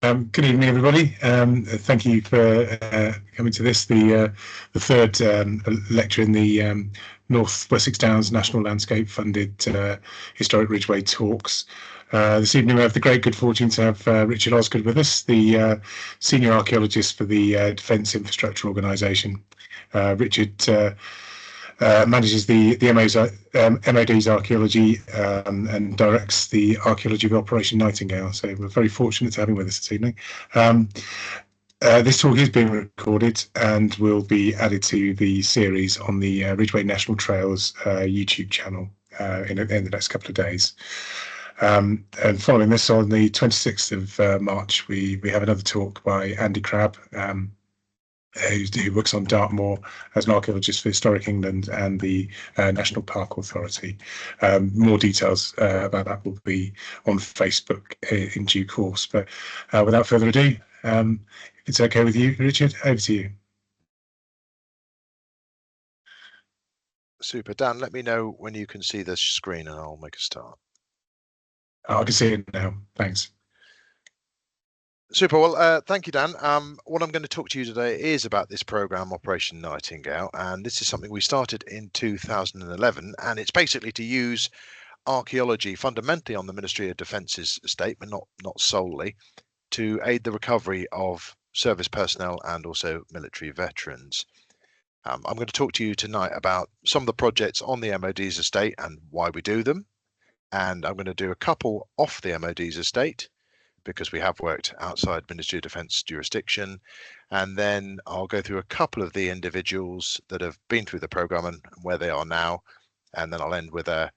Good evening, everybody. Thank you for coming to this, the third lecture in the North Wessex Downs National Landscape funded Historic Ridgeway Talks. This evening we have the great good fortune to have Richard Osgood with us, the Senior Archaeologist for the Defence Infrastructure Organisation. Richard manages the MOD's archaeology and directs the archaeology of Operation Nightingale. So we're very fortunate to have him with us this evening. This talk is being recorded and will be added to the series on the Ridgeway National Trails YouTube channel in the next couple of days. And following this, on the 26th of March, we have another talk by Andy Crabb, who works on Dartmoor as an archaeologist for Historic England and the National Park Authority. More details about that will be on Facebook in due course. But without further ado, if it's okay with you, Richard, over to you. Super. Dan, let me know when you can see the screen and I'll make a start. I can see it now. Thanks. Super. Well, thank you, Dan. What I'm going to talk to you today is about this program, Operation Nightingale, and this is something we started in 2011, and it's basically to use archaeology fundamentally on the Ministry of Defence's estate, but not solely, to aid the recovery of service personnel and also military veterans. I'm going to talk to you tonight about some of the projects on the MOD's estate and why we do them, and I'm going to do a couple off the MOD's estate, because we have worked outside Ministry of Defence jurisdiction. And then I'll go through a couple of the individuals that have been through the programme and where they are now. And then I'll end with the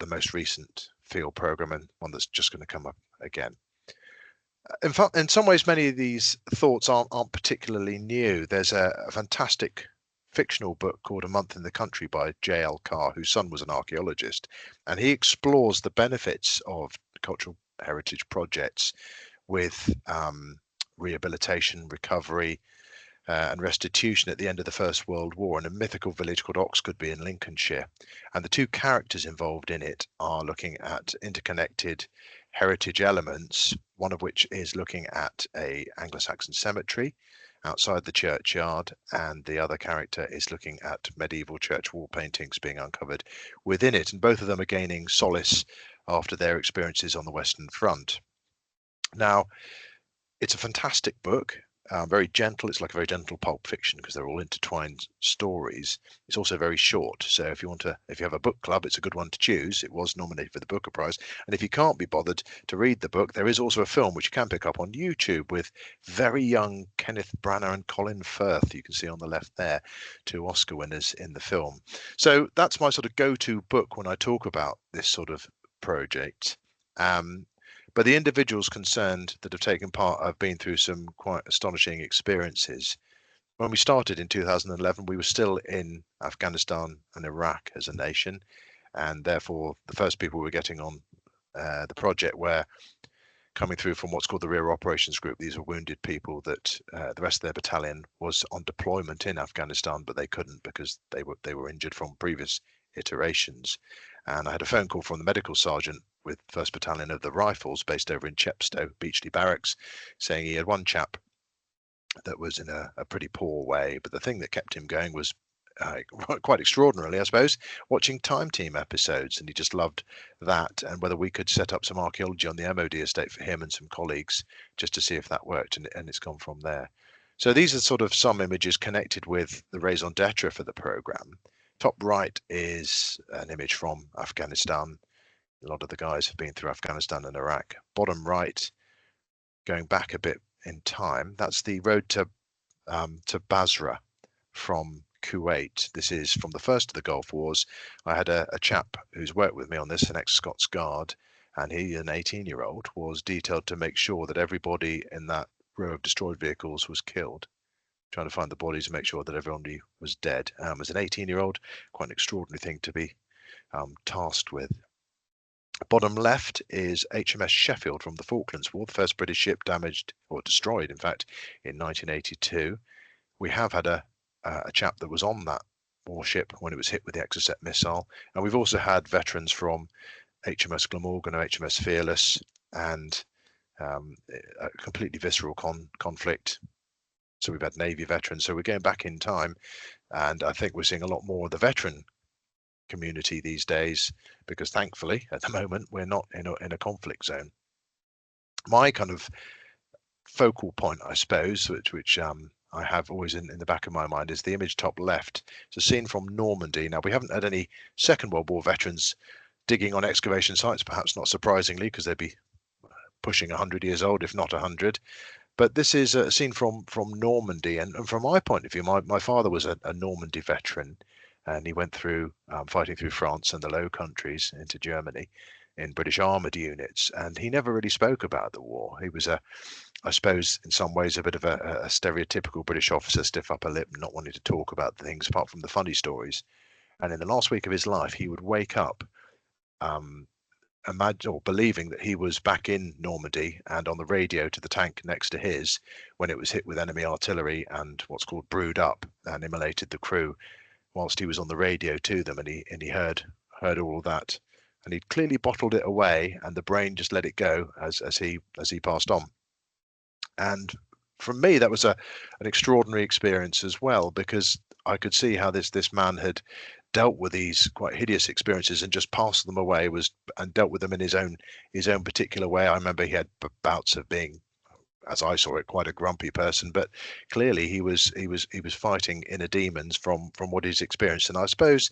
most recent field programme and one that's just going to come up again. In fact, in some ways, many of these thoughts aren't particularly new. There's a fantastic fictional book called A Month in the Country by J.L. Carr, whose son was an archaeologist, and he explores the benefits of cultural heritage projects with rehabilitation, recovery and restitution at the end of the First World War in a mythical village called Oxgoodby in Lincolnshire. And the two characters involved in it are looking at interconnected heritage elements, one of which is looking at a Anglo-Saxon cemetery outside the churchyard, and the other character is looking at medieval church wall paintings being uncovered within it, and both of them are gaining solace after their experiences on the Western Front. Now, it's a fantastic book, very gentle. It's like a very gentle pulp fiction because they're all intertwined stories. It's also very short, so if you have a book club, it's a good one to choose. It was nominated for the Booker Prize, and if you can't be bothered to read the book, there is also a film which you can pick up on YouTube with very young Kenneth Branagh and Colin Firth. You can see on the left there, two Oscar winners in the film. So that's my sort of go-to book when I talk about this sort of project. But the individuals concerned that have taken part have been through some quite astonishing experiences. When we started in 2011, we were still in Afghanistan and Iraq as a nation, and therefore the first people we were getting on the project were coming through from what's called the Rear Operations Group. These are wounded people that the rest of their battalion was on deployment in Afghanistan, but they couldn't because they were injured from previous iterations. And I had a phone call from the medical sergeant with 1st Battalion of the Rifles based over in Chepstow, Beachley Barracks, saying he had one chap that was in a pretty poor way, but the thing that kept him going was quite extraordinarily, I suppose, watching Time Team episodes, and he just loved that, and whether we could set up some archaeology on the MOD estate for him and some colleagues just to see if that worked, and it's gone from there. So these are sort of some images connected with the raison d'etre for the programme. Top right is an image from Afghanistan. A lot of the guys have been through Afghanistan and Iraq. Bottom right, going back a bit in time, that's the road to Basra from Kuwait. This is from the first of the Gulf Wars. I had a chap who's worked with me on this, an ex-Scots Guard, and he, an 18-year-old, was detailed to make sure that everybody in that row of destroyed vehicles was killed, trying to find the bodies and make sure that everybody was dead. As an 18-year-old, quite an extraordinary thing to be tasked with. Bottom left is HMS Sheffield from the Falklands War, the first British ship damaged or destroyed, in fact, in 1982. We have had a chap that was on that warship when it was hit with the Exocet missile, and we've also had veterans from HMS Glamorgan or HMS Fearless and a completely visceral conflict. So we've had Navy veterans. So we're going back in time, and I think we're seeing a lot more of the veteran community these days, because thankfully at the moment we're not in a conflict zone. My kind of focal point, I suppose, which I have always in the back of my mind, is the image top left. It's a scene from Normandy. Now, we haven't had any Second World War veterans digging on excavation sites, perhaps not surprisingly, because they'd be pushing 100 years old, if not 100. But this is a scene from Normandy, and from my point of view, my father was a Normandy veteran, and he went through fighting through France and the Low Countries into Germany in British armoured units, and he never really spoke about the war. He was I suppose, in some ways, a bit of a stereotypical British officer, stiff upper lip, not wanting to talk about things apart from the funny stories. And in the last week of his life, he would wake up believing that he was back in Normandy and on the radio to the tank next to his when it was hit with enemy artillery and what's called brewed up and immolated the crew, whilst he was on the radio to them, and he heard all of that, and he'd clearly bottled it away, and the brain just let it go as he passed on. And for me, that was an extraordinary experience as well, because I could see how this man had dealt with these quite hideous experiences and just passed them away, and dealt with them in his own particular way. I remember he had bouts of being, as I saw it, quite a grumpy person, but clearly he was fighting inner demons from what he's experienced. And I suppose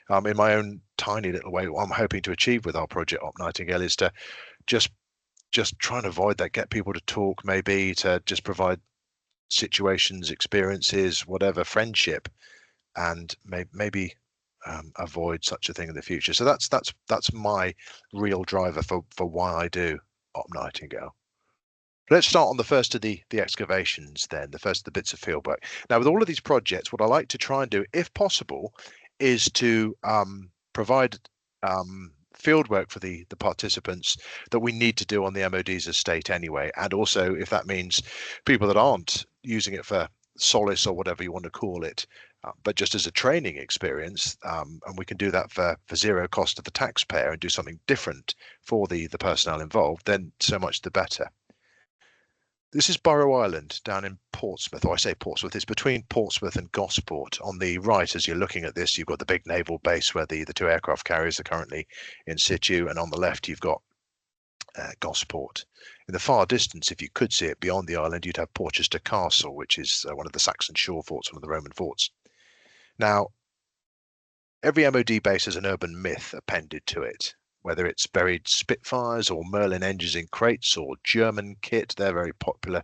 in my own tiny little way, what I'm hoping to achieve with our project Op Nightingale is to just try and avoid that, get people to talk, maybe to just provide situations, experiences, whatever, friendship, and maybe avoid such a thing in the future. So that's my real driver for why I do Op Nightingale. Let's start on the first of the excavations then, the first of the bits of fieldwork. Now, with all of these projects, what I like to try and do, if possible, is to provide fieldwork for the participants that we need to do on the MOD's estate anyway. And also, if that means people that aren't using it for solace or whatever you want to call it, but just as a training experience, and we can do that for zero cost to the taxpayer and do something different for the personnel involved, then so much the better. This is Burrow Island down in Portsmouth, or I say Portsmouth, it's between Portsmouth and Gosport. On the right, as you're looking at this, you've got the big naval base where the two aircraft carriers are currently in situ, and on the left you've got Gosport. In the far distance, if you could see it beyond the island, you'd have Porchester Castle, which is one of the Saxon shore forts, one of the Roman forts. Now, every MOD base has an urban myth appended to it, whether it's buried Spitfires or Merlin engines in crates or German kit. They're very popular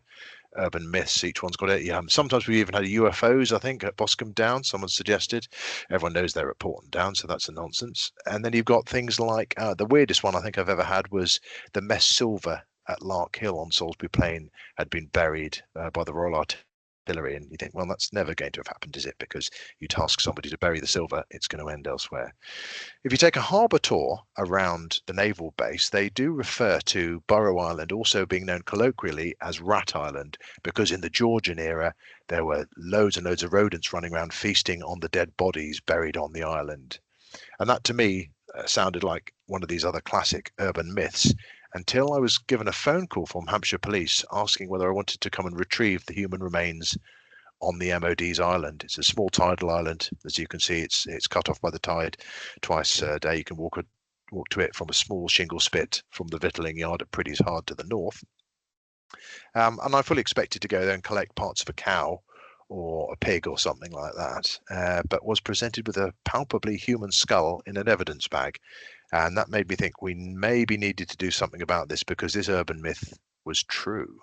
urban myths. Each one's got it. Sometimes we even had UFOs, I think, at Boscombe Down, someone suggested. Everyone knows they're at Porton Down, so that's a nonsense. And then you've got things like, the weirdest one I think I've ever had was the Mess Silver at Lark Hill on Salisbury Plain had been buried by the Royal Artillery, and you think, well, that's never going to have happened, is it? Because you task somebody to bury the silver, it's going to end elsewhere. If you take a harbour tour around the naval base, they do refer to Burrow Island also being known colloquially as Rat Island, because in the Georgian era there were loads and loads of rodents running around feasting on the dead bodies buried on the island. And that to me sounded like one of these other classic urban myths, until I was given a phone call from Hampshire Police asking whether I wanted to come and retrieve the human remains on the MOD's island. It's a small tidal island. As you can see, it's cut off by the tide twice a day. You can walk to it from a small shingle spit from the Victualling Yard at Priddy's Hard to the north. And I fully expected to go there and collect parts of a cow or a pig or something like that, but was presented with a palpably human skull in an evidence bag. And that made me think we maybe needed to do something about this, because this urban myth was true.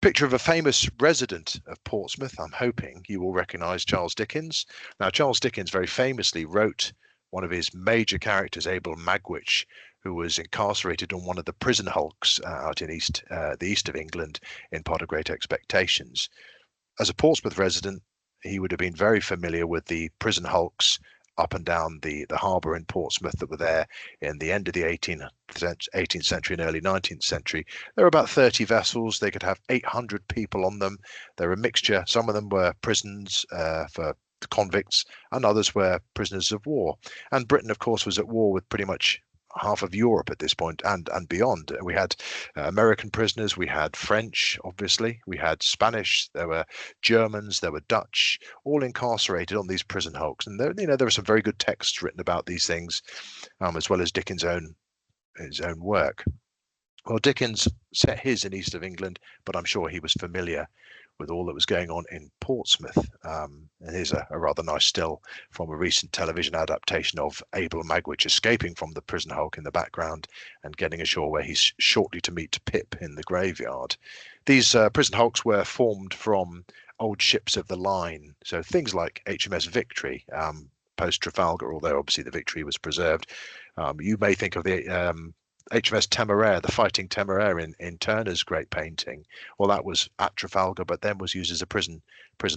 Picture of a famous resident of Portsmouth. I'm hoping you will recognise Charles Dickens. Now, Charles Dickens very famously wrote one of his major characters, Abel Magwitch, who was incarcerated on one of the prison hulks out in the east of England in part of Great Expectations. As a Portsmouth resident, he would have been very familiar with the prison hulks up and down the harbour in Portsmouth that were there in the end of the 18th century and early 19th century. There were about 30 vessels. They could have 800 people on them. They're a mixture. Some of them were prisons for convicts, and others were prisoners of war. And Britain, of course, was at war with pretty much half of Europe at this point and beyond. We had American prisoners, we had French, obviously, we had Spanish, there were Germans, there were Dutch, all incarcerated on these prison hulks. And there, there were some very good texts written about these things, as well as Dickens' his own work. Well, Dickens set his in east of England, but I'm sure he was familiar with all that was going on in Portsmouth. And here's a rather nice still from a recent television adaptation of Abel Magwitch escaping from the prison hulk in the background and getting ashore, where he's shortly to meet Pip in the graveyard. These prison hulks were formed from old ships of the line, so things like HMS Victory, post Trafalgar, although obviously the Victory was preserved. You may think of the HMS Temeraire, the Fighting Temeraire in Turner's great painting. Well, that was at Trafalgar, but then was used as a prison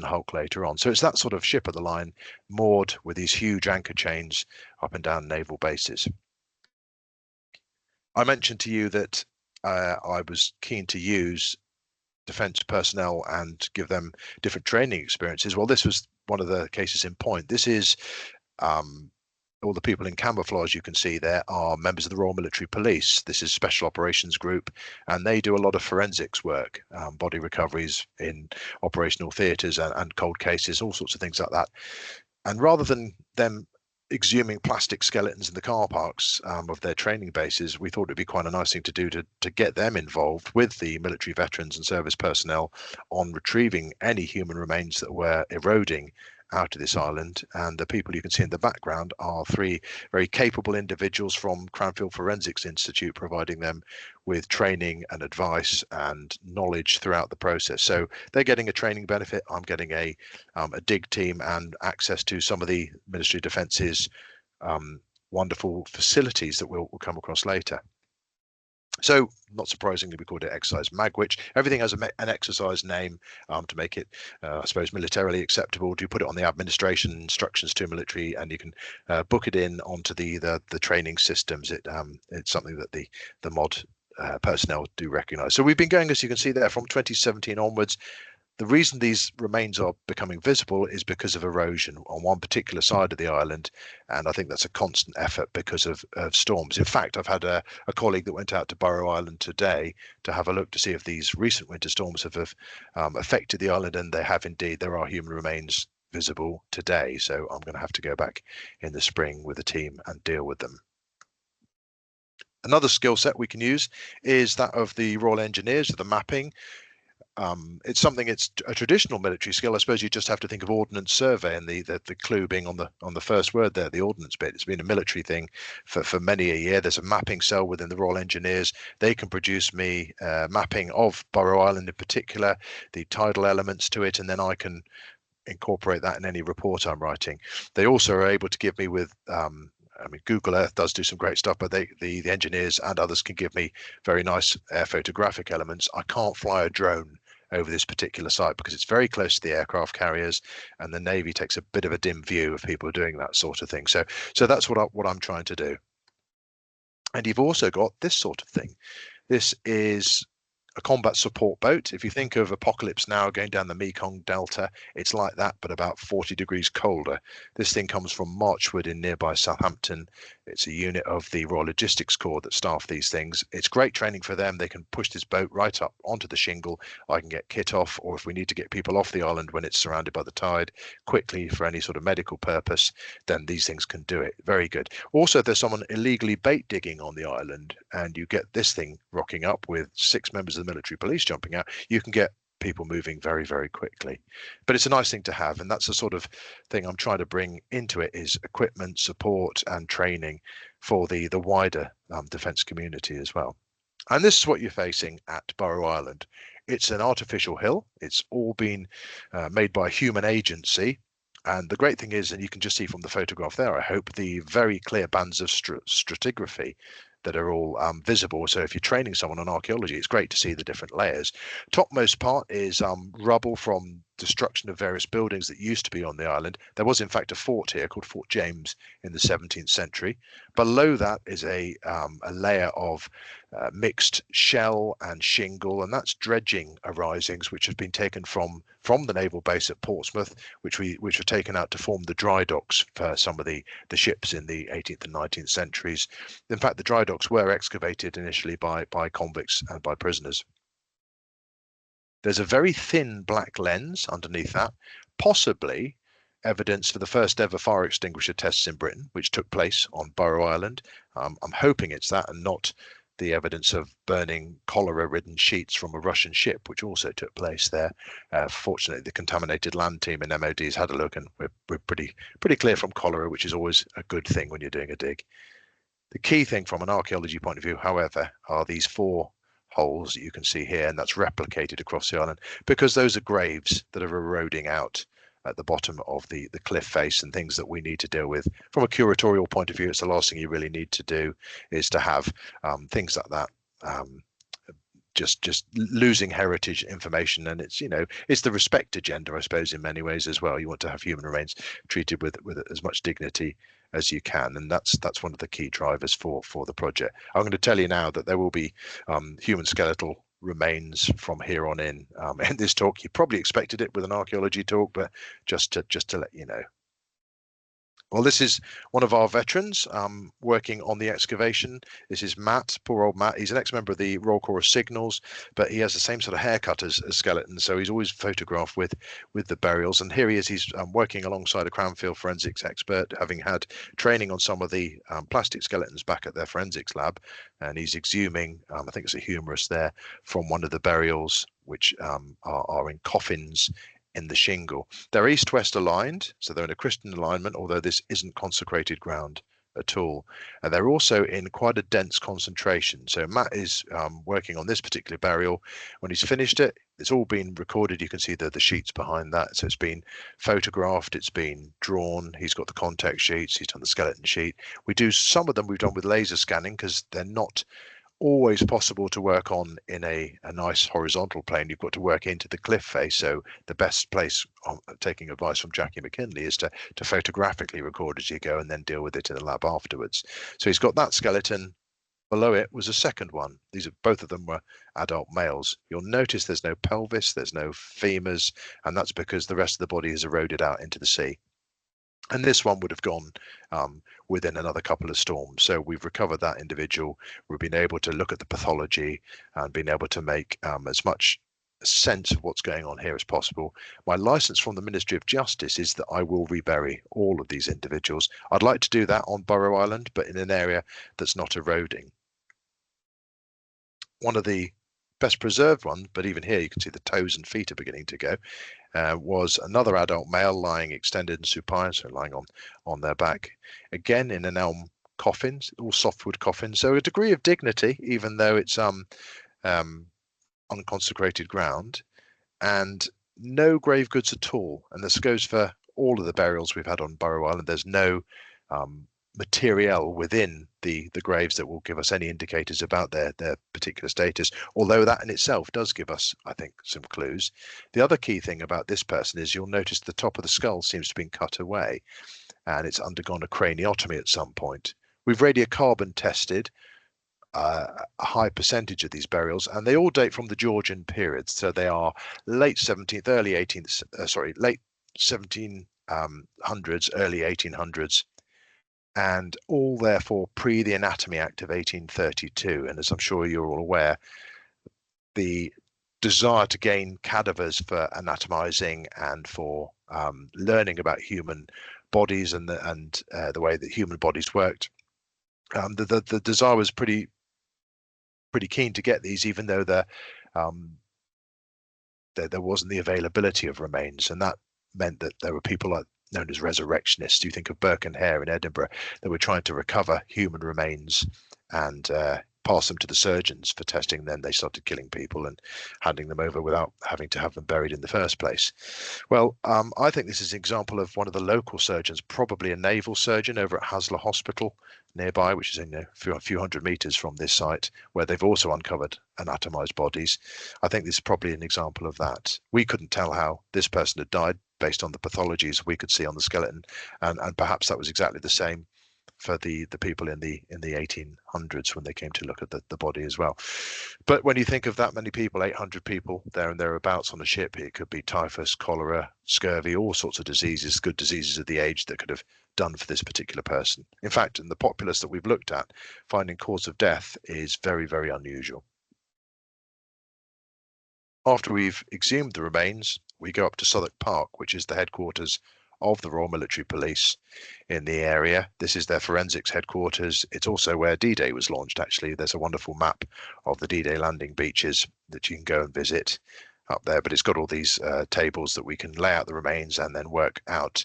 hulk later on. So it's that sort of ship of the line, moored with these huge anchor chains up and down naval bases. I mentioned to you that I was keen to use defence personnel and give them different training experiences. Well, this was one of the cases in point. This is all the people in camouflage you can see there are members of the Royal Military Police. This is Special Operations Group, and they do a lot of forensics work, body recoveries in operational theatres and cold cases, all sorts of things like that. And rather than them exhuming plastic skeletons in the car parks of their training bases, we thought it'd be quite a nice thing to do to get them involved with the military veterans and service personnel on retrieving any human remains that were eroding out of this island. And the people you can see in the background are three very capable individuals from Cranfield Forensics Institute, providing them with training and advice and knowledge throughout the process. So they're getting a training benefit. I'm getting a dig team and access to some of the Ministry of Defence's wonderful facilities that we'll come across later. So, not surprisingly, we called it Exercise Magwitch. Everything has an exercise name to make it, I suppose, militarily acceptable. Do you put it on the administration instructions to military, and you can book it in onto the training systems. It's something that the mod personnel do recognise. So we've been going, as you can see there, from 2017 onwards. The reason these remains are becoming visible is because of erosion on one particular side of the island, and I think that's a constant effort because of storms. In fact, I've had a colleague that went out to Burrow Island today to have a look to see if these recent winter storms have affected the island, and they have indeed. There are human remains visible today, so I'm going to have to go back in the spring with a team and deal with them. Another skill set we can use is that of the Royal Engineers, of the mapping. It's a traditional military skill. I suppose you just have to think of ordnance survey, and the clue being on the first word there, the ordnance bit. It's been a military thing for many a year. There's a mapping cell within the Royal Engineers. They can produce me mapping of Burrow Island in particular, the tidal elements to it, and then I can incorporate that in any report I'm writing. They also are able to give me with Google Earth does do some great stuff, but the engineers and others can give me very nice air photographic elements. I can't fly a drone over this particular site because it's very close to the aircraft carriers, and the Navy takes a bit of a dim view of people doing that sort of thing. So that's what I'm trying to do. And you've also got this sort of thing. This is a combat support boat. If you think of Apocalypse Now going down the Mekong Delta, it's like that, but about 40 degrees colder. This thing comes from Marchwood in nearby Southampton. It's a unit of the Royal Logistics Corps that staff these things. It's great training for them. They can push this boat right up onto the shingle. I can get kit off, or if we need to get people off the island when it's surrounded by the tide quickly for any sort of medical purpose, then these things can do it. Very good. Also, if there's someone illegally bait digging on the island and you get this thing rocking up with 6 members of the military police jumping out, you can get people moving very, very quickly. But it's a nice thing to have, and that's the sort of thing I'm trying to bring into it, is equipment, support and training for the wider defence community as well. And this is what you're facing at Burrow Island. It's an artificial hill. It's all been made by a human agency. And the great thing is, and you can just see from the photograph there, I hope, the very clear bands of stratigraphy that are all visible. So if you're training someone on archaeology, it's great to see the different layers. Topmost part is rubble from destruction of various buildings that used to be on the island. There was in fact a fort here called Fort James in the 17th century. Below that is a layer of mixed shell and shingle, and that's dredging arisings which have been taken from the naval base at Portsmouth, which were taken out to form the dry docks for some of the ships in the 18th and 19th centuries. In fact, the dry docks were excavated initially by convicts and by prisoners. There's a very thin black lens underneath that, possibly evidence for the first ever fire extinguisher tests in Britain, which took place on Burrow Island. I'm hoping it's that and not the evidence of burning cholera-ridden sheets from a Russian ship, which also took place there. Fortunately, the contaminated land team in MOD's had a look, and we're pretty clear from cholera, which is always a good thing when you're doing a dig. The key thing from an archaeology point of view, however, are these 4 holes that you can see here, and that's replicated across the island because those are graves that are eroding out at the bottom of the cliff face, and things that we need to deal with from a curatorial point of view. It's the last thing you really need to do, is to have things like that just losing heritage information. And it's, you know, it's the respect agenda, I suppose, in many ways as well. You want to have human remains treated with as much dignity as you can, and that's one of the key drivers for the project. I'm going to tell you now that there will be human skeletal remains from here on in this talk. You probably expected it with an archaeology talk, but just to let you know. Well, this is one of our veterans working on the excavation. This is Matt, poor old Matt. He's an ex-member of the Royal Corps of Signals, but he has the same sort of haircut as Skeleton, so he's always photographed with the burials. And here he is. He's working alongside a Cranfield forensics expert, having had training on some of the plastic skeletons back at their forensics lab, and he's exhuming, I think it's a humerus there, from one of the burials, which are in coffins in the shingle. They're east-west aligned, so they're in a Christian alignment, although this isn't consecrated ground at all. And they're also in quite a dense concentration. So Matt is working on this particular burial. When he's finished it, it's all been recorded. You can see the sheets behind that. So it's been photographed, it's been drawn. He's got the context sheets, he's done the skeleton sheet. We do some of them we've done with laser scanning because they're not always possible to work on in a nice horizontal plane. You've got to work into the cliff face. So the best place, taking advice from Jackie McKinley, is to photographically record as you go and then deal with it in the lab afterwards. So he's got that skeleton. Below it was a second one. Both of them were adult males. You'll notice there's no pelvis, there's no femurs, and that's because the rest of the body has eroded out into the sea. And this one would have gone within another couple of storms. So we've recovered that individual. We've been able to look at the pathology and been able to make as much sense of what's going on here as possible. My license from the Ministry of Justice is that I will rebury all of these individuals. I'd like to do that on Burrow Island, but in an area that's not eroding. One of the best preserved ones, but even here you can see the toes and feet are beginning to go, was another adult male lying extended and supine, so lying on their back, again in an elm coffin, all softwood coffins, so a degree of dignity even though it's unconsecrated ground, and no grave goods at all. And this goes for all of the burials we've had on Burrow Island. There's no material within the graves that will give us any indicators about their particular status, although that in itself does give us, I think, some clues. The other key thing about this person is you'll notice the top of the skull seems to have been cut away and it's undergone a craniotomy at some point. We've radiocarbon tested a high percentage of these burials, and they all date from the Georgian period, so they are late 17th, early 18th, late 1700s, early 1800s, and all therefore pre the Anatomy Act of 1832. And as I'm sure you're all aware, the desire to gain cadavers for anatomizing and for learning about human bodies and the way that human bodies worked, the desire was pretty keen to get these, even though there wasn't the availability of remains, and that meant that there were people like known as resurrectionists. You think of Burke and Hare in Edinburgh, that were trying to recover human remains and passed them to the surgeons for testing. Then they started killing people and handing them over without having to have them buried in the first place. Well, I think this is an example of one of the local surgeons, probably a naval surgeon over at Haslar Hospital nearby, which is a few hundred meters from this site, where they've also uncovered anatomized bodies. I think this is probably an example of that. We couldn't tell how this person had died based on the pathologies we could see on the skeleton, and perhaps that was exactly the same for the people in the 1800s when they came to look at the body as well. But when you think of that many people, 800 people there and thereabouts on a ship, it could be typhus, cholera, scurvy, all sorts of diseases, good diseases of the age that could have done for this particular person. In fact, in the populace that we've looked at, finding cause of death is very, very unusual. After we've exhumed the remains, we go up to Southwark Park, which is the headquarters of the Royal Military Police in the area. This is their forensics headquarters. It's also where D-Day was launched, actually. There's a wonderful map of the D-Day landing beaches that you can go and visit up there, but it's got all these tables that we can lay out the remains and then work out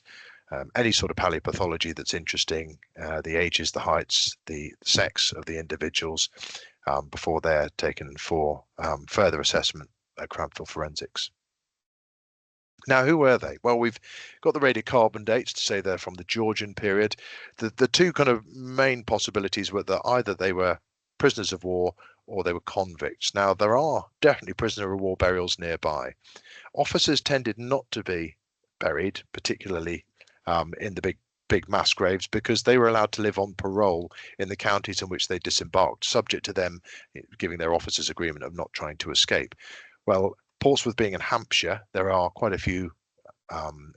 any sort of paleopathology that's interesting, the ages, the heights, the sex of the individuals before they're taken for further assessment at Cranfield Forensics. Now, who were they? Well, we've got the radiocarbon dates to say they're from the Georgian period. The two kind of main possibilities were that either they were prisoners of war or they were convicts. Now, there are definitely prisoner of war burials nearby. Officers tended not to be buried, particularly in the big mass graves, because they were allowed to live on parole in the counties in which they disembarked, subject to them giving their officers' agreement of not trying to escape. Well, Portsmouth being in Hampshire, there are quite a few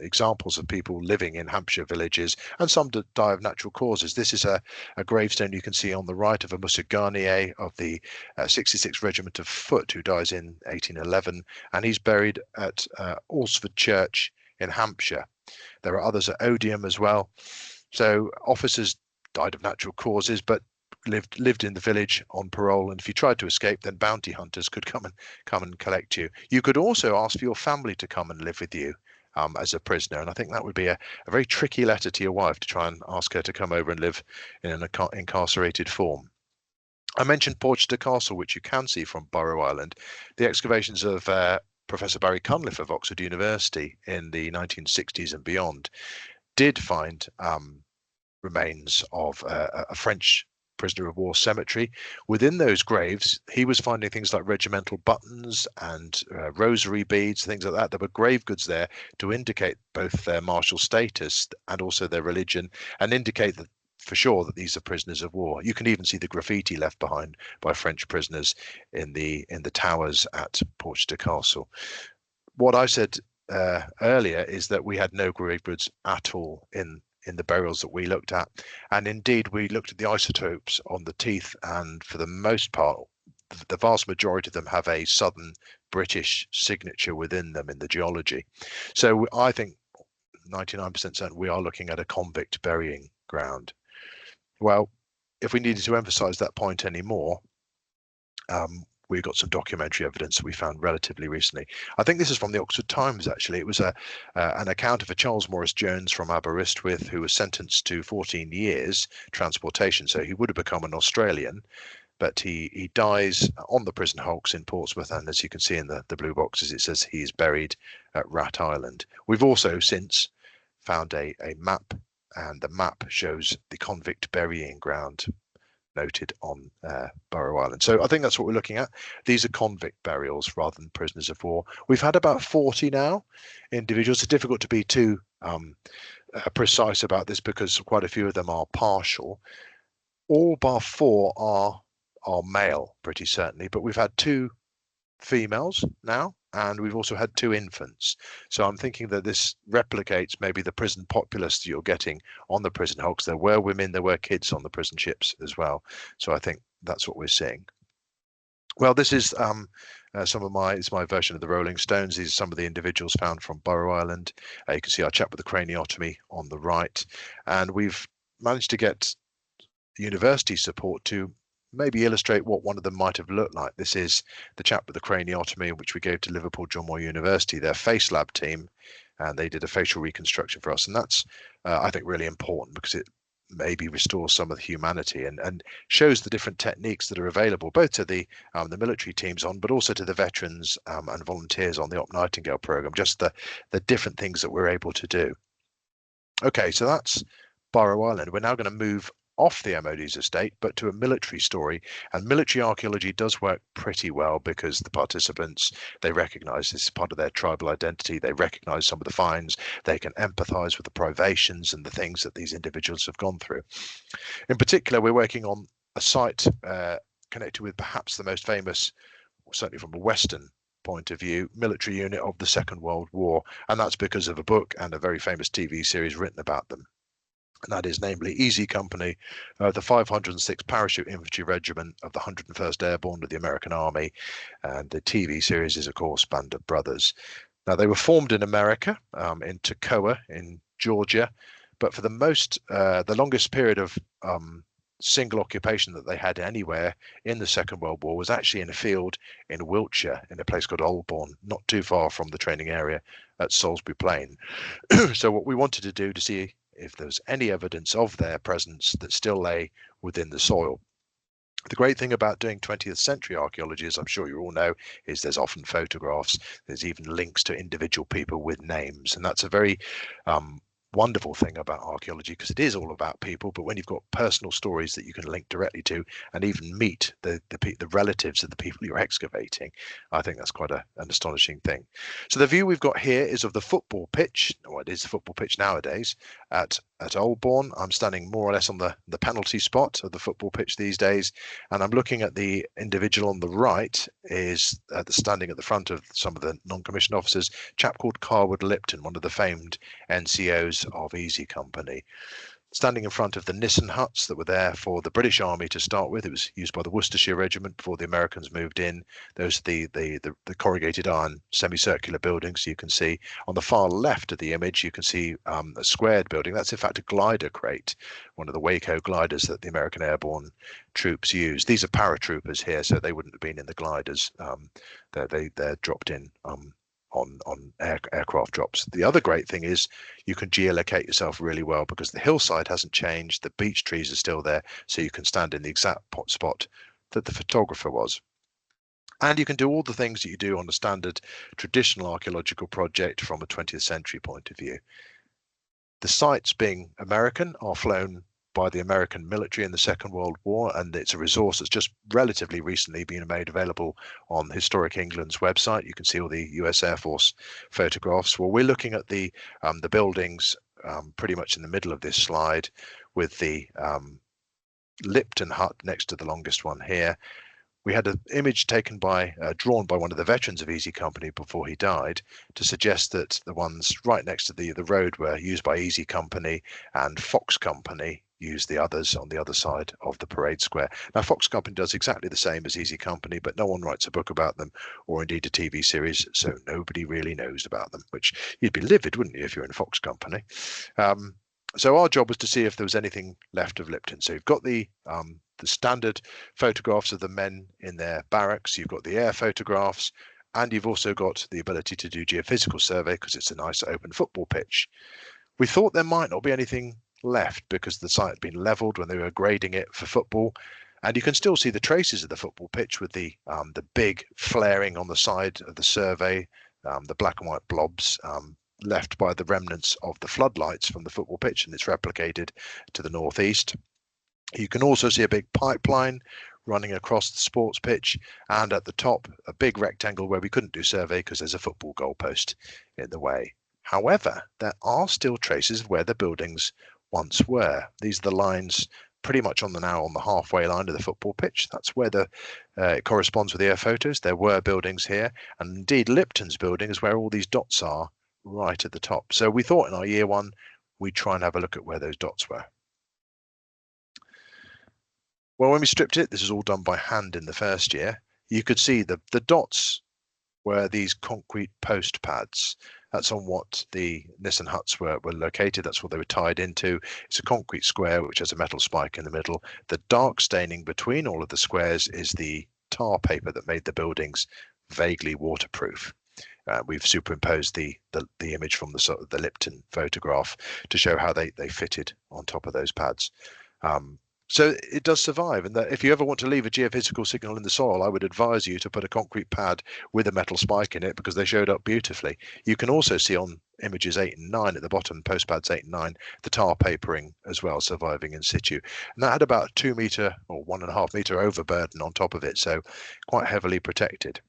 examples of people living in Hampshire villages, and some die of natural causes. This is a gravestone you can see on the right of a Musagarnier of the 66th Regiment of Foot, who dies in 1811, and he's buried at Alresford Church in Hampshire. There are others at Odium as well. So officers died of natural causes, but lived in the village on parole, and if you tried to escape, then bounty hunters could come and collect you. You could also ask for your family to come and live with you as a prisoner, and I think that would be a very tricky letter to your wife, to try and ask her to come over and live in an incarcerated form. I mentioned Porchester Castle, which you can see from Burrow Island. The excavations of Professor Barry Cunliffe of Oxford University in the 1960s and beyond did find remains of a French prisoner of war cemetery. Within those graves, he was finding things like regimental buttons and rosary beads, things like that. There were grave goods there to indicate both their martial status and also their religion, and indicate that for sure that these are prisoners of war. You can even see the graffiti left behind by French prisoners in the towers at Porchester Castle. What I said earlier is that we had no grave goods at all in the burials that we looked at, and indeed we looked at the isotopes on the teeth, and for the most part the vast majority of them have a southern British signature within them in the geology. So I think 99% certain we are looking at a convict burying ground. Well, if we needed to emphasize that point anymore, we got some documentary evidence that we found relatively recently. I think this is from the Oxford Times, actually. It was an account of a Charles Morris Jones from Aberystwyth, who was sentenced to 14 years transportation. So he would have become an Australian, but he dies on the prison hulks in Portsmouth. And as you can see in the blue boxes, it says he is buried at Rat Island. We've also since found a map, and the map shows the convict burying ground noted on Burrow Island. So I think that's what we're looking at. These are convict burials rather than prisoners of war. We've had about 40 now individuals. It's difficult to be too precise about this because quite a few of them are partial. All bar 4 are male, pretty certainly, but we've had 2 females now, and we've also had 2 infants. So I'm thinking that this replicates maybe the prison populace that you're getting on the prison hulks. There were women, there were kids on the prison ships as well. So I think that's what we're seeing. Well, this is it's my version of the Rolling Stones. These are some of the individuals found from Burrow Island. You can see our chap with the craniotomy on the right, and we've managed to get university support to maybe illustrate what one of them might have looked like. This is the chap with the craniotomy, which we gave to Liverpool John Moore University, their face lab team, and they did a facial reconstruction for us. And that's, I think, really important because it maybe restore some of the humanity, and shows the different techniques that are available both to the military teams but also to the veterans and volunteers on the Op Nightingale program, just the different things that we're able to do. Okay, so that's Barrow Island. We're now going to move off the MOD's estate, but to a military story. And military archaeology does work pretty well because the participants, they recognize this is part of their tribal identity. They recognize some of the finds. They can empathize with the privations and the things that these individuals have gone through. In particular, we're working on a site connected with perhaps the most famous, certainly from a Western point of view, military unit of the Second World War. And that's because of a book and a very famous TV series written about them. And that is namely Easy Company, the 506th Parachute Infantry Regiment of the 101st Airborne of the American Army. And the TV series is, of course, Band of Brothers. Now, they were formed in America, in Toccoa in Georgia, but for the longest period of single occupation that they had anywhere in the Second World War was actually in a field in Wiltshire, in a place called Holborn, not too far from the training area at Salisbury Plain. So what we wanted to do to see if there's any evidence of their presence that still lay within the soil. The great thing about doing 20th century archaeology, as I'm sure you all know, is there's often photographs. There's even links to individual people with names. And that's a very wonderful thing about archaeology, because it is all about people, but when you've got personal stories that you can link directly to and even meet the relatives of the people you're excavating, I think that's quite an astonishing thing. So the view we've got here is of the football pitch, or it is the football pitch nowadays, at Holborn. I'm standing more or less on the penalty spot of the football pitch these days, and I'm looking at the individual on the right is standing at the front of some of the non-commissioned officers, a chap called Carwood Lipton, one of the famed NCOs of Easy Company, standing in front of the Nissen huts that were there for the British Army to start with. It was used by the Worcestershire Regiment before the Americans moved in. Those are the corrugated iron semicircular buildings you can see. On the far left of the image, you can see a squared building. That's in fact a glider crate, one of the Waco gliders that the American airborne troops used. These are paratroopers here, so they wouldn't have been in the gliders. They're dropped in on aircraft drops. The other great thing is you can geolocate yourself really well because the hillside hasn't changed, the beech trees are still there, so you can stand in the exact spot that the photographer was. And you can do all the things that you do on a standard traditional archaeological project from a 20th century point of view. The sites, being American, are flown by the American military in the Second World War, and it's a resource that's just relatively recently been made available on Historic England's website. You can see all the US Air Force photographs. Well, we're looking at the buildings pretty much in the middle of this slide, with the Lipton hut next to the longest one here. We had an image taken drawn by one of the veterans of Easy Company before he died, to suggest that the ones right next to the road were used by Easy Company, and Fox Company used the others on the other side of the parade square. Now, Fox Company does exactly the same as Easy Company, but no one writes a book about them, or indeed a TV series, so nobody really knows about them, which you'd be livid, wouldn't you, if you're in Fox Company? So our job was to see if there was anything left of Lipton. So you've got the standard photographs of the men in their barracks, you've got the air photographs, and you've also got the ability to do geophysical survey because it's a nice open football pitch. We thought there might not be anything left because the site had been leveled when they were grading it for football, and you can still see the traces of the football pitch with the big flaring on the side of the survey, the black and white blobs left by the remnants of the floodlights from the football pitch, and it's replicated to the northeast. You can also see a big pipeline running across the sports pitch, and at the top a big rectangle where we couldn't do survey because there's a football goalpost in the way. However, there are still traces of where the buildings once were. These are the lines pretty much on the halfway line of the football pitch. That's where it corresponds with the air photos. There were buildings here, and indeed Lipton's building is where all these dots are right at the top. So we thought in our year one we'd try and have a look at where those dots were. Well, when we stripped it, this is all done by hand in the first year, you could see the dots were these concrete post pads. That's on what the Nissen huts were located. That's what they were tied into. It's a concrete square which has a metal spike in the middle. The dark staining between all of the squares is the tar paper that made the buildings vaguely waterproof. We've superimposed the image from the Lipton photograph to show how they fitted on top of those pads. So it does survive, and that if you ever want to leave a geophysical signal in the soil, I would advise you to put a concrete pad with a metal spike in it, because they showed up beautifully. You can also see on images 8 and 9 at the bottom, post pads 8 and 9, the tar papering as well surviving in situ, and that had about 2 meter or 1.5 meter overburden on top of it, so quite heavily protected.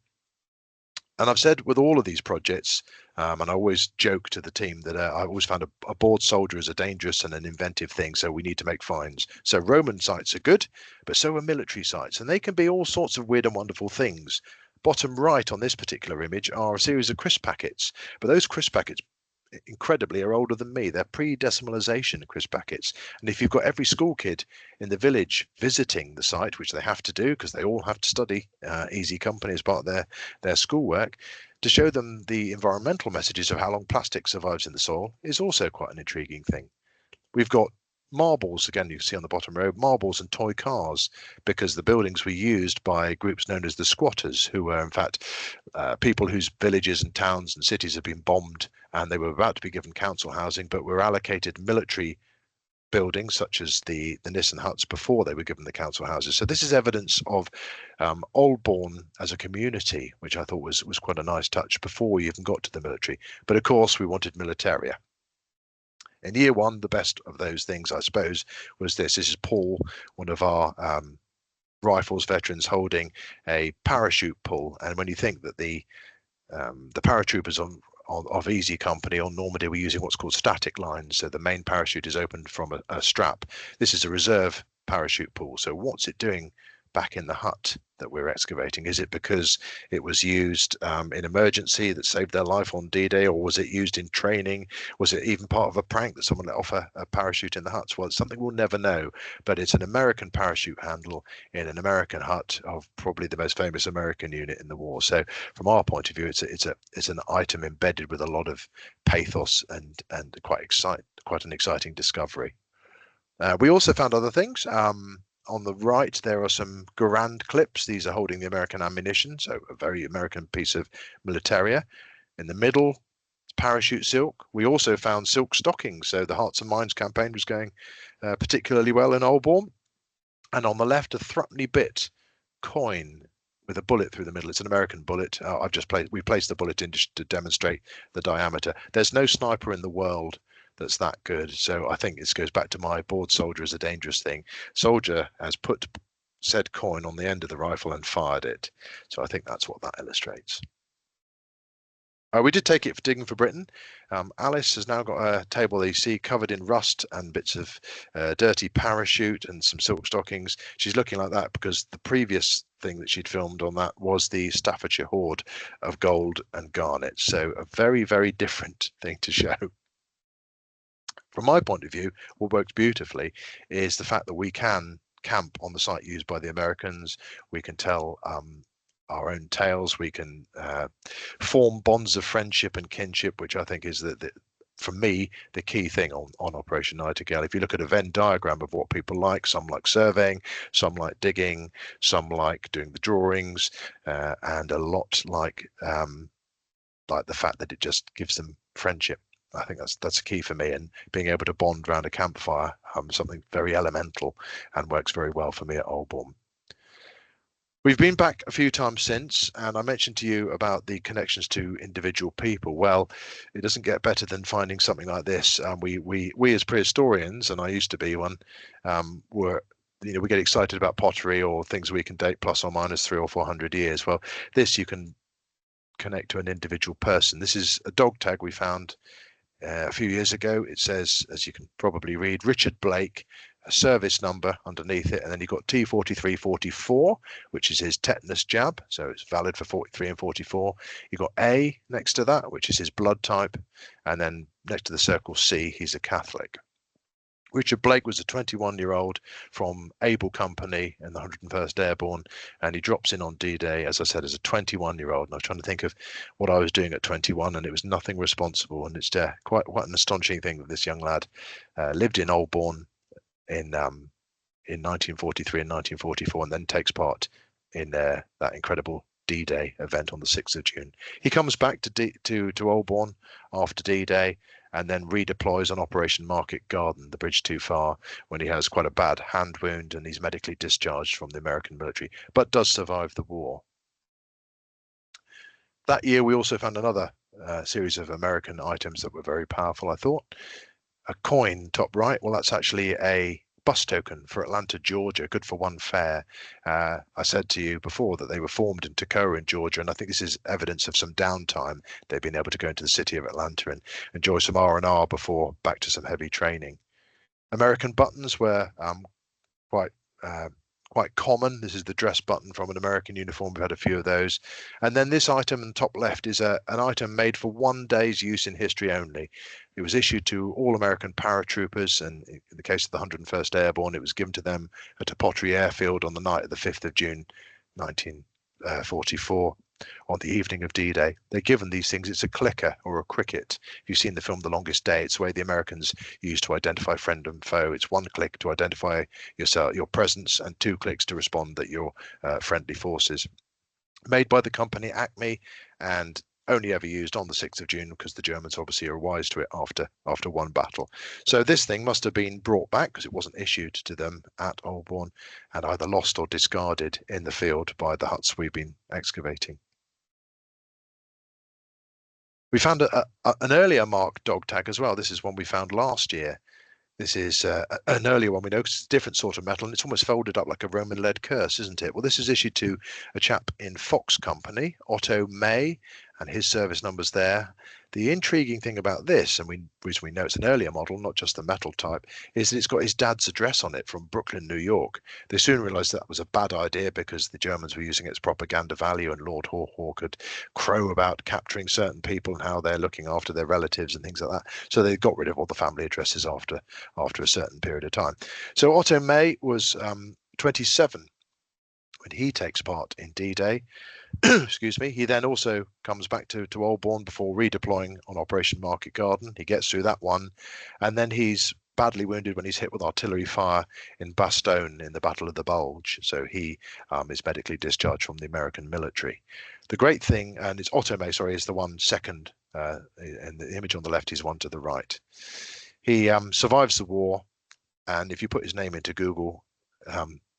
And I've said with all of these projects, and I always joke to the team that I've always found a bored soldier is a dangerous and an inventive thing, so we need to make finds. So Roman sites are good, but so are military sites, and they can be all sorts of weird and wonderful things. Bottom right on this particular image are a series of crisp packets, but those crisp packets incredibly are older than me. They're pre-decimalization crisp packets, and if you've got every school kid in the village visiting the site, which they have to do because they all have to study Easy Company as part of their schoolwork, to show them the environmental messages of how long plastic survives in the soil is also quite an intriguing thing. We've got marbles, again, you see on the bottom row, marbles and toy cars, because the buildings were used by groups known as the squatters, who were in fact people whose villages and towns and cities had been bombed, and they were about to be given council housing, but were allocated military buildings such as the Nissen huts before they were given the council houses. So this is evidence of Oldbourne as a community, which I thought was quite a nice touch before we even got to the military. But of course we wanted militaria. In year one, the best of those things, I suppose, was this. This is Paul, one of our rifles veterans, holding a parachute pull. And when you think that the paratroopers of Easy Company on Normandy were using what's called static lines, so the main parachute is opened from a strap. This is a reserve parachute pull. So what's it doing back in the hut that we're excavating? Is it because it was used in emergency that saved their life on D-Day, or was it used in training? Was it even part of a prank that someone let off a parachute in the huts? Well, it's something we'll never know, but it's an American parachute handle in an American hut of probably the most famous American unit in the war. So from our point of view, it's an item embedded with a lot of pathos and quite an exciting discovery. We also found other things. On the right, there are some Garand clips. These are holding the American ammunition, so a very American piece of militaria. In the middle, parachute silk. We also found silk stockings, so the Hearts and Minds campaign was going particularly well in Oldbourne. And on the left, a threepenny bit coin with a bullet through the middle. It's an American bullet. We placed the bullet in just to demonstrate the diameter. There's no sniper in the world that's that good. So I think this goes back to my bored soldier is a dangerous thing. Soldier has put said coin on the end of the rifle and fired it. So I think that's what that illustrates. We did take it for Digging for Britain. Alice has now got a table that you see covered in rust and bits of dirty parachute and some silk stockings. She's looking like that because the previous thing that she'd filmed on that was the Staffordshire hoard of gold and garnet. So a very, very different thing to show. From my point of view, what works beautifully is the fact that we can camp on the site used by the Americans. We can tell our own tales. We can form bonds of friendship and kinship, which I think is for me, the key thing on Operation Nightingale. If you look at a Venn diagram of what people like, some like surveying, some like digging, some like doing the drawings, and a lot like the fact that it just gives them friendship. I think that's a key for me, and being able to bond around a campfire, something very elemental, and works very well for me at Oldbourne. We've been back a few times since, and I mentioned to you about the connections to individual people. Well, it doesn't get better than finding something like this. We as prehistorians, and I used to be one, we get excited about pottery or things we can date plus or minus 300 or 400 years. Well, this you can connect to an individual person. This is a dog tag we found a few years ago. It says, as you can probably read, Richard Blake, a service number underneath it, and then you've got T4344, which is his tetanus jab, so it's valid for 43 and 44. You've got A next to that, which is his blood type, and then next to the circle C, he's a Catholic. Richard Blake was a 21-year-old from Able Company in the 101st Airborne, and he drops in on D-Day, as I said, as a 21-year-old. And I was trying to think of what I was doing at 21, and it was nothing responsible. And it's quite an astonishing thing that this young lad lived in Oldbourne in 1943 and 1944, and then takes part in that incredible D-Day event on the 6th of June. He comes back to Holborn after D-Day and then redeploys on Operation Market Garden, the bridge too far, when he has quite a bad hand wound and he's medically discharged from the American military, but does survive the war. That year, we also found another series of American items that were very powerful, I thought. A coin, top right. Well, that's actually a bus token for Atlanta, Georgia, good for one fare. I said to you before that they were formed in Toccoa in Georgia, and I think this is evidence of some downtime. They've been able to go into the city of Atlanta and enjoy some R&R before back to some heavy training. American buttons were quite common. This is the dress button from an American uniform. We've had a few of those. And then this item in the top left is an item made for one day's use in history only. It was issued to all American paratroopers, and in the case of the 101st Airborne, it was given to them at a Pottery Airfield on the night of the 5th of June 1944. On the evening of D-Day, they're given these things. It's a clicker or a cricket. If you've seen the film The Longest Day, it's the way the Americans used to identify friend and foe. It's one click to identify yourself, your presence, and two clicks to respond that you're friendly forces. Made by the company Acme and only ever used on the 6th of June because the Germans obviously are wise to it after one battle. So this thing must have been brought back because it wasn't issued to them at Holborn and either lost or discarded in the field by the huts we've been excavating. We found an earlier marked dog tag as well. This is one we found last year. This is an earlier one we know, 'cause it's a different sort of metal and it's almost folded up like a Roman lead curse, isn't it? Well, this is issued to a chap in Fox Company, Otto May, and his service number's there. The intriguing thing about this, and reason we know it's an earlier model, not just the metal type, is that it's got his dad's address on it from Brooklyn, New York. They soon realized that was a bad idea because the Germans were using its propaganda value, and Lord Haw could crow about capturing certain people and how they're looking after their relatives and things like that. So they got rid of all the family addresses after a certain period of time. So Otto May was 27 when he takes part in D-Day. Excuse me. He then also comes back to Holborn before redeploying on Operation Market Garden. He gets through that one, and then he's badly wounded when he's hit with artillery fire in Bastogne in the Battle of the Bulge. So he is medically discharged from the American military. The great thing, and it's Otto May, sorry, is the one second, and the image on the left is one to the right. He survives the war, and if you put his name into Google,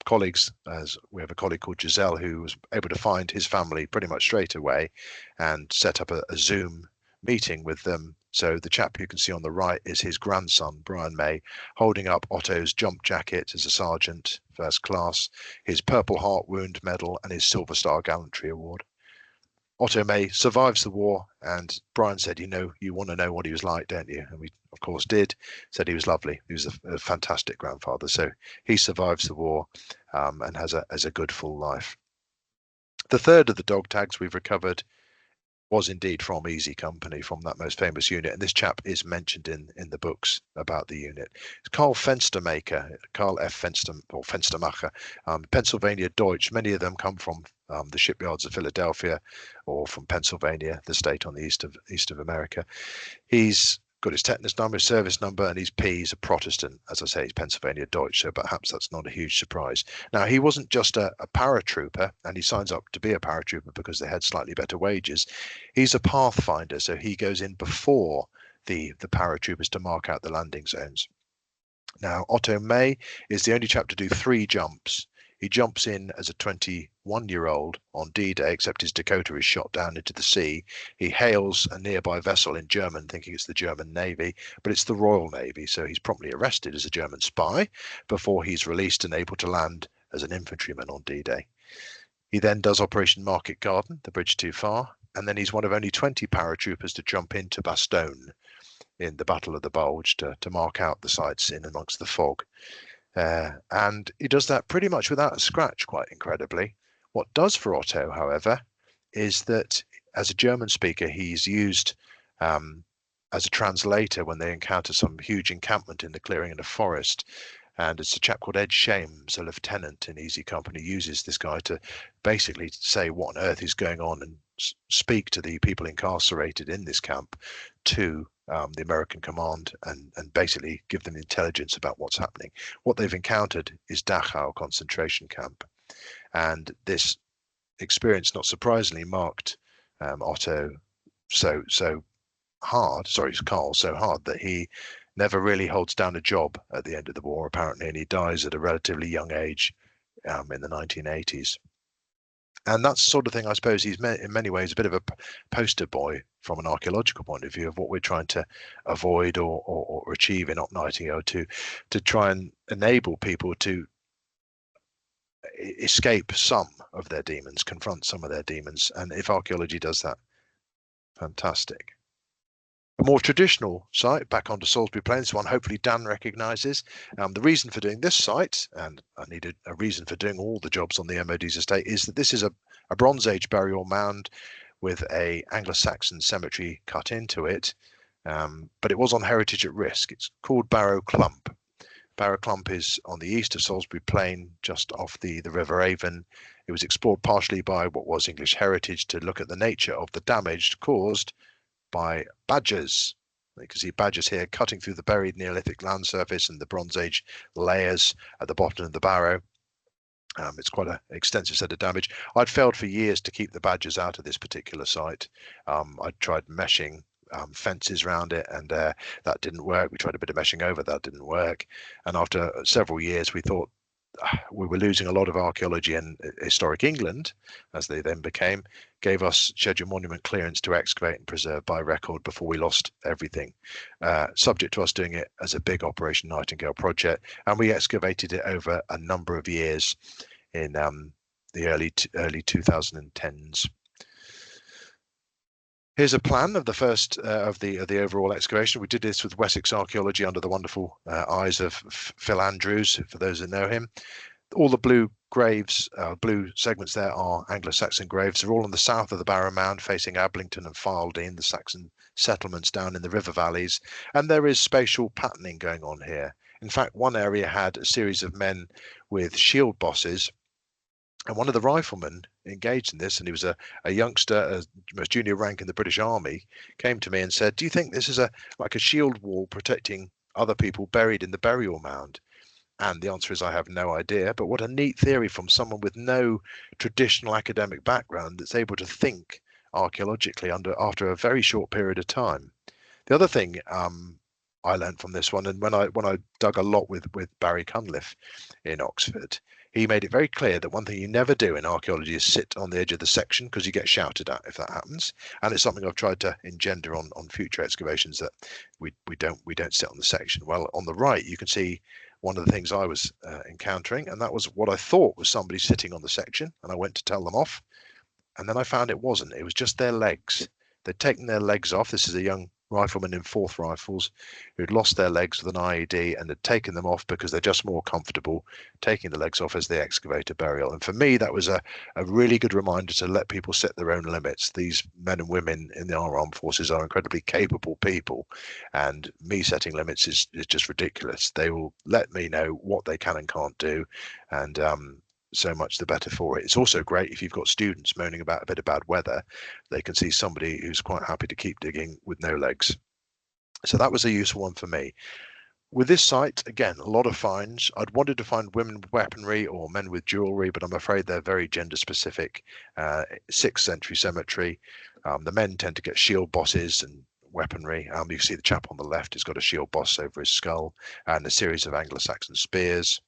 colleagues, as we have a colleague called Giselle who was able to find his family pretty much straight away and set up a Zoom meeting with them. So the chap you can see on the right is his grandson, Brian May, holding up Otto's jump jacket as a sergeant, first class, his Purple Heart Wound Medal and his Silver Star Gallantry Award. Otto May survives the war, and Brian said, you want to know what he was like, don't you? And we, of course, did. Said he was lovely. He was a fantastic grandfather. So he survives the war and has a good full life. The third of the dog tags we've recovered was indeed from Easy Company, from that most famous unit. And this chap is mentioned in the books about the unit. It's Karl Fenstermacher, Karl F. Fenstermacher, Pennsylvania Deutsch. Many of them come from the shipyards of Philadelphia or from Pennsylvania, the state on the east of America. He's got his tetanus number, his service number, and his P. He's a Protestant. As I say, he's Pennsylvania Deutsch, so perhaps that's not a huge surprise. Now, he wasn't just a paratrooper, and he signs up to be a paratrooper because they had slightly better wages. He's a pathfinder, so he goes in before the paratroopers to mark out the landing zones. Now, Otto May is the only chap to do 3 jumps. He jumps in as a 21-year-old on D-Day, except his Dakota is shot down into the sea. He hails a nearby vessel in German, thinking it's the German Navy, but it's the Royal Navy. So he's promptly arrested as a German spy before he's released and able to land as an infantryman on D-Day. He then does Operation Market Garden, the bridge too far, and then he's one of only 20 paratroopers to jump into Bastogne in the Battle of the Bulge to mark out the sites in amongst the fog. And he does that pretty much without a scratch, quite incredibly. What does for Otto, however, is that as a German speaker, he's used as a translator when they encounter some huge encampment in the clearing in a forest. And it's a chap called Ed Shames, a lieutenant in Easy Company, uses this guy to basically say what on earth is going on and speak to the people incarcerated in this camp to the American command and basically give them intelligence about what's happening. What they've encountered is Dachau concentration camp. And this experience, not surprisingly, marked Otto Carl so hard that he never really holds down a job at the end of the war, apparently, and he dies at a relatively young age in the 1980s. And that's the sort of thing, I suppose, he's in many ways a bit of a poster boy from an archaeological point of view of what we're trying to avoid or achieve in Op Nightingale, to try and enable people to escape some of their demons, confront some of their demons. And if archaeology does that, fantastic. A more traditional site back onto Salisbury Plains, one hopefully Dan recognises. The reason for doing this site, and I needed a reason for doing all the jobs on the MOD's estate, is that this is a Bronze Age burial mound with a Anglo-Saxon cemetery cut into it, but it was on heritage at risk. It's called Barrow Clump. Barrow Clump is on the east of Salisbury Plain, just off the River Avon. It was explored partially by what was English Heritage to look at the nature of the damage caused by badgers. You can see badgers here cutting through the buried Neolithic land surface and the Bronze Age layers at the bottom of the barrow. It's quite an extensive set of damage. I'd failed for years to keep the badgers out of this particular site. I'd tried meshing fences around it, and that didn't work. We tried a bit of meshing over, that didn't work. And after several years, we thought we were losing a lot of archaeology, and Historic England, as they then became, gave us scheduled monument clearance to excavate and preserve by record before we lost everything, subject to us doing it as a big Operation Nightingale project. And we excavated it over a number of years in the early 2010s. Here's a plan of the first of the overall excavation. We did this with Wessex Archaeology under the wonderful eyes of Phil Andrews, for those that know him. All the blue graves, blue segments there, are Anglo-Saxon graves. They're all on the south of the Barrow Mound, facing Ablington and Fildene, the Saxon settlements down in the river valleys. And there is spatial patterning going on here. In fact, one area had a series of men with shield bosses, and one of the riflemen engaged in this, and he was a youngster, a most junior rank in the British Army, came to me and said, "Do you think this is like a shield wall protecting other people buried in the burial mound?" And the answer is, I have no idea. But what a neat theory from someone with no traditional academic background that's able to think archaeologically after a very short period of time. The other thing I learned from this one, and when I dug a lot with Barry Cunliffe in Oxford, he made it very clear that one thing you never do in archaeology is sit on the edge of the section, because you get shouted at if that happens. And it's something I've tried to engender on future excavations, that we don't sit on the section. Well, on the right you can see one of the things I was encountering, and that was what I thought was somebody sitting on the section, and I went to tell them off, and then I found it wasn't. It was just their legs. They'd taken their legs off. This is a young rifleman in 4th Rifles who'd lost their legs with an IED and had taken them off because they're just more comfortable taking the legs off as they excavate a burial. And for me, that was a really good reminder to let people set their own limits. These men and women in our armed forces are incredibly capable people, and me setting limits is just ridiculous. They will let me know what they can and can't do, and so much the better for it. It's also great if you've got students moaning about a bit of bad weather, they can see somebody who's quite happy to keep digging with no legs. So that was a useful one for me. With this site, again, a lot of finds. I'd wanted to find women with weaponry or men with jewellery, but I'm afraid they're very gender specific. 6th century cemetery. The men tend to get shield bosses and weaponry. You see the chap on the left has got a shield boss over his skull and a series of Anglo-Saxon spears.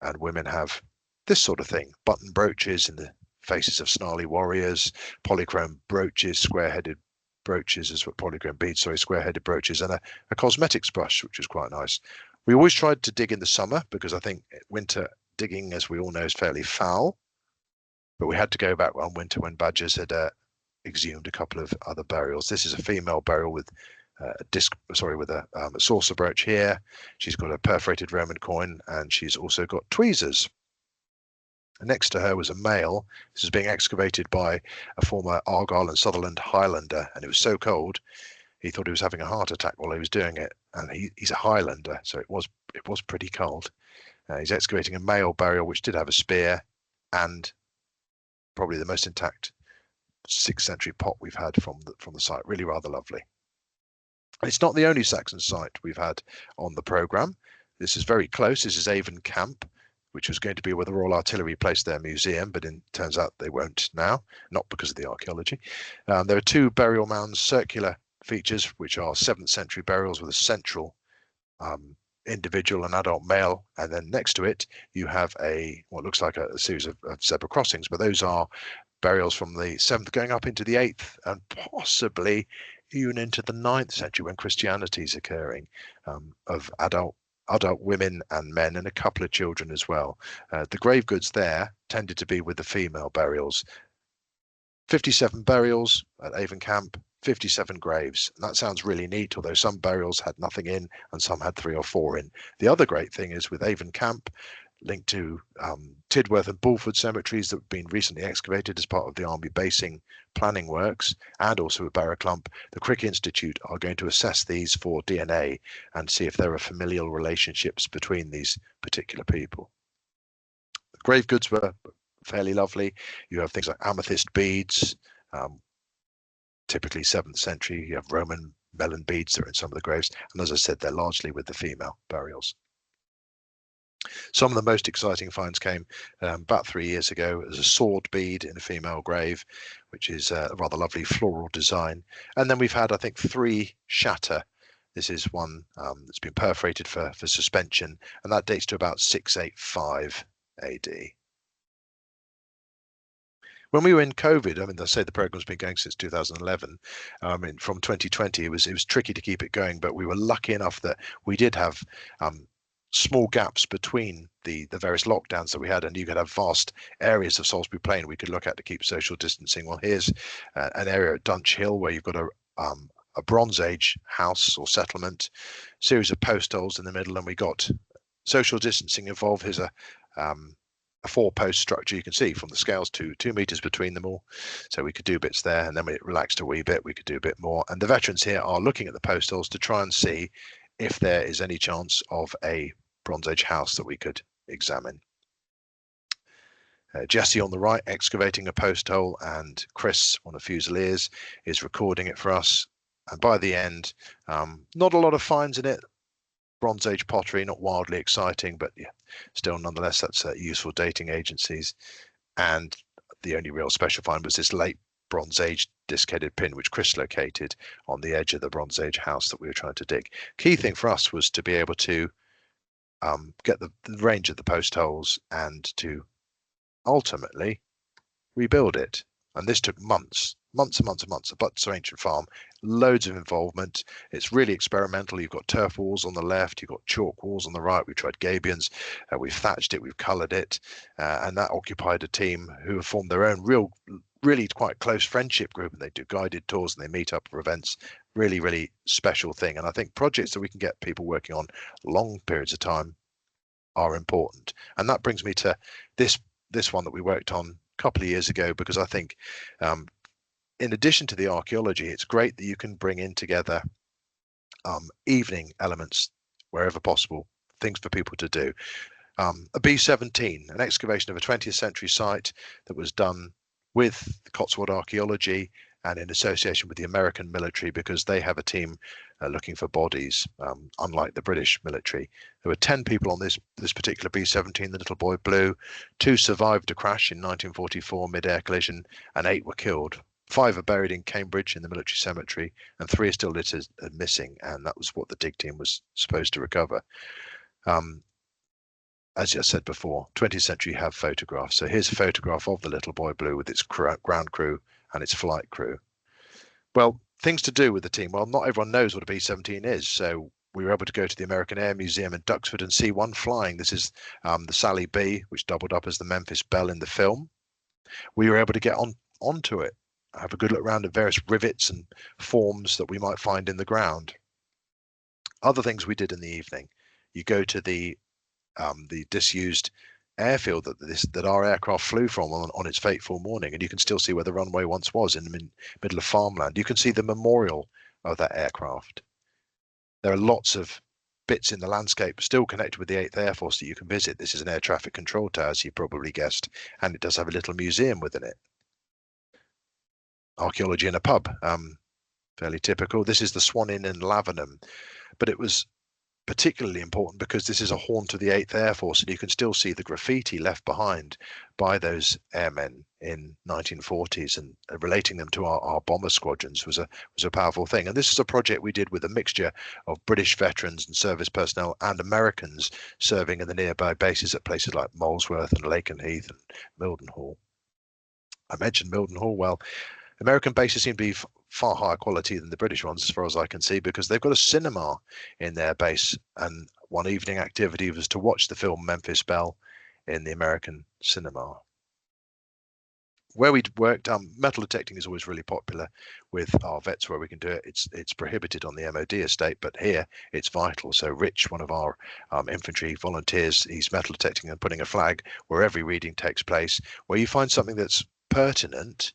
And women have this sort of thing: button brooches in the faces of snarly warriors, polychrome brooches, square-headed brooches, polychrome beads, square-headed brooches, and a cosmetics brush, which was quite nice. We always tried to dig in the summer, because I think winter digging, as we all know, is fairly foul. But we had to go back one winter when badgers had exhumed a couple of other burials. This is a female burial with a saucer brooch here. She's got a perforated Roman coin, and she's also got tweezers. Next to her was a male. This is being excavated by a former Argyll and Sutherland Highlander, and it was so cold he thought he was having a heart attack while he was doing it. And he's a Highlander, so it was pretty cold. He's excavating a male burial which did have a spear, and probably the most intact 6th century pot we've had from the site. Really rather lovely. It's not the only Saxon site we've had on the programme. This is very close. This is Avon Camp, which was going to be where the Royal Artillery placed their museum, but it turns out they won't now, not because of the archaeology. There are 2 burial mounds, circular features, which are 7th century burials with a central individual, an adult male, and then next to it you have what looks like a series of zebra crossings, but those are burials from the 7th going up into the 8th and possibly even into the 9th century when Christianity is occurring, of adult women and men, and a couple of children as well. The grave goods there tended to be with the female burials. 57 burials at Avon Camp, 57 graves. And that sounds really neat, although some burials had nothing in and some had 3 or 4 in. The other great thing is with Avon Camp, linked to Tidworth and Bulford cemeteries that have been recently excavated as part of the Army basing planning works, and also with Barraclump, the Crick Institute are going to assess these for DNA and see if there are familial relationships between these particular people. The grave goods were fairly lovely. You have things like amethyst beads, typically 7th century. You have Roman melon beads that are in some of the graves, and as I said, they're largely with the female burials. Some of the most exciting finds came about 3 years ago as a sword bead in a female grave, which is a rather lovely floral design. And then we've had, I think, 3 shatter. This is one that's been perforated for suspension, and that dates to about 685 AD. When we were in COVID, I mean, I say the program's been going since 2011. From 2020, it was tricky to keep it going, but we were lucky enough that we did have small gaps between the various lockdowns that we had, and you could have vast areas of Salisbury Plain we could look at to keep social distancing. Well, here's an area at Dunch Hill where you've got a Bronze Age house or settlement, series of post holes in the middle, and we got social distancing involved. Here's a 4-post structure. You can see from the scales 2 meters between them all, so we could do bits there, and then when it relaxed a wee bit we could do a bit more. And the veterans here are looking at the post holes to try and see if there is any chance of a Bronze Age house that we could examine. Jesse on the right excavating a post hole, and Chris, one of Fusiliers, is recording it for us. And by the end, not a lot of finds in it. Bronze Age pottery, not wildly exciting, but yeah, still nonetheless that's useful dating agencies. And the only real special find was this late Bronze Age disc-headed pin, which Chris located on the edge of the Bronze Age house that we were trying to dig. Key thing for us was to be able to get the range of the post holes and to ultimately rebuild it. And this took months and months. The Butts Ancient Farm, loads of involvement. It's really experimental. You've got turf walls on the left, you've got chalk walls on the right. We've tried gabions, we've thatched it, we've coloured it, and that occupied a team who have formed their own really quite close friendship group, and they do guided tours and they meet up for events. Really special thing. And I think projects that we can get people working on long periods of time are important. And that brings me to this one that we worked on a couple of years ago, because I think in addition to the archaeology, it's great that you can bring in together evening elements wherever possible, things for people to do. A B-17, an excavation of a 20th century site that was done with Cotswold Archaeology and in association with the American military, because they have a team looking for bodies, unlike the British military. There were 10 people on this particular B-17, the Little Boy Blue. 2 survived a crash in 1944 mid-air collision, and 8 were killed. 5 are buried in Cambridge in the military cemetery, and 3 are still listed as missing, and that was what the dig team was supposed to recover. As I said before, 20th century have photographs. So here's a photograph of the Little Boy Blue with its ground crew and its flight crew. Well, things to do with the team. Well, not everyone knows what a B-17 is, so we were able to go to the American Air Museum in Duxford and see one flying. This is the Sally B, which doubled up as the Memphis Belle in the film. We were able to get onto it, have a good look around at various rivets and forms that we might find in the ground. Other things we did in the evening. You go to the disused airfield that our aircraft flew from on its fateful morning, and you can still see where the runway once was in the middle of farmland. You can see the memorial of that aircraft. There are lots of bits in the landscape still connected with the 8th Air Force that you can visit. This is an air traffic control tower, as you probably guessed, and it does have a little museum within it. Archaeology in a pub, fairly typical. This is the Swan Inn in Lavenham, but it was particularly important because this is a haunt of the 8th Air Force, and you can still see the graffiti left behind by those airmen in 1940s, and relating them to our bomber squadrons was a powerful thing. And this is a project we did with a mixture of British veterans and service personnel and Americans serving in the nearby bases at places like Molesworth and Lakenheath and Mildenhall. I mentioned Mildenhall. Well, American bases seem to be far higher quality than the British ones, as far as I can see, because they've got a cinema in their base. And one evening activity was to watch the film Memphis Belle in the American cinema. Where we'd worked, metal detecting is always really popular with our vets where we can do it. It's prohibited on the MOD estate, but here it's vital. So Rich, one of our infantry volunteers, he's metal detecting and putting a flag where every reading takes place. Where you find something that's pertinent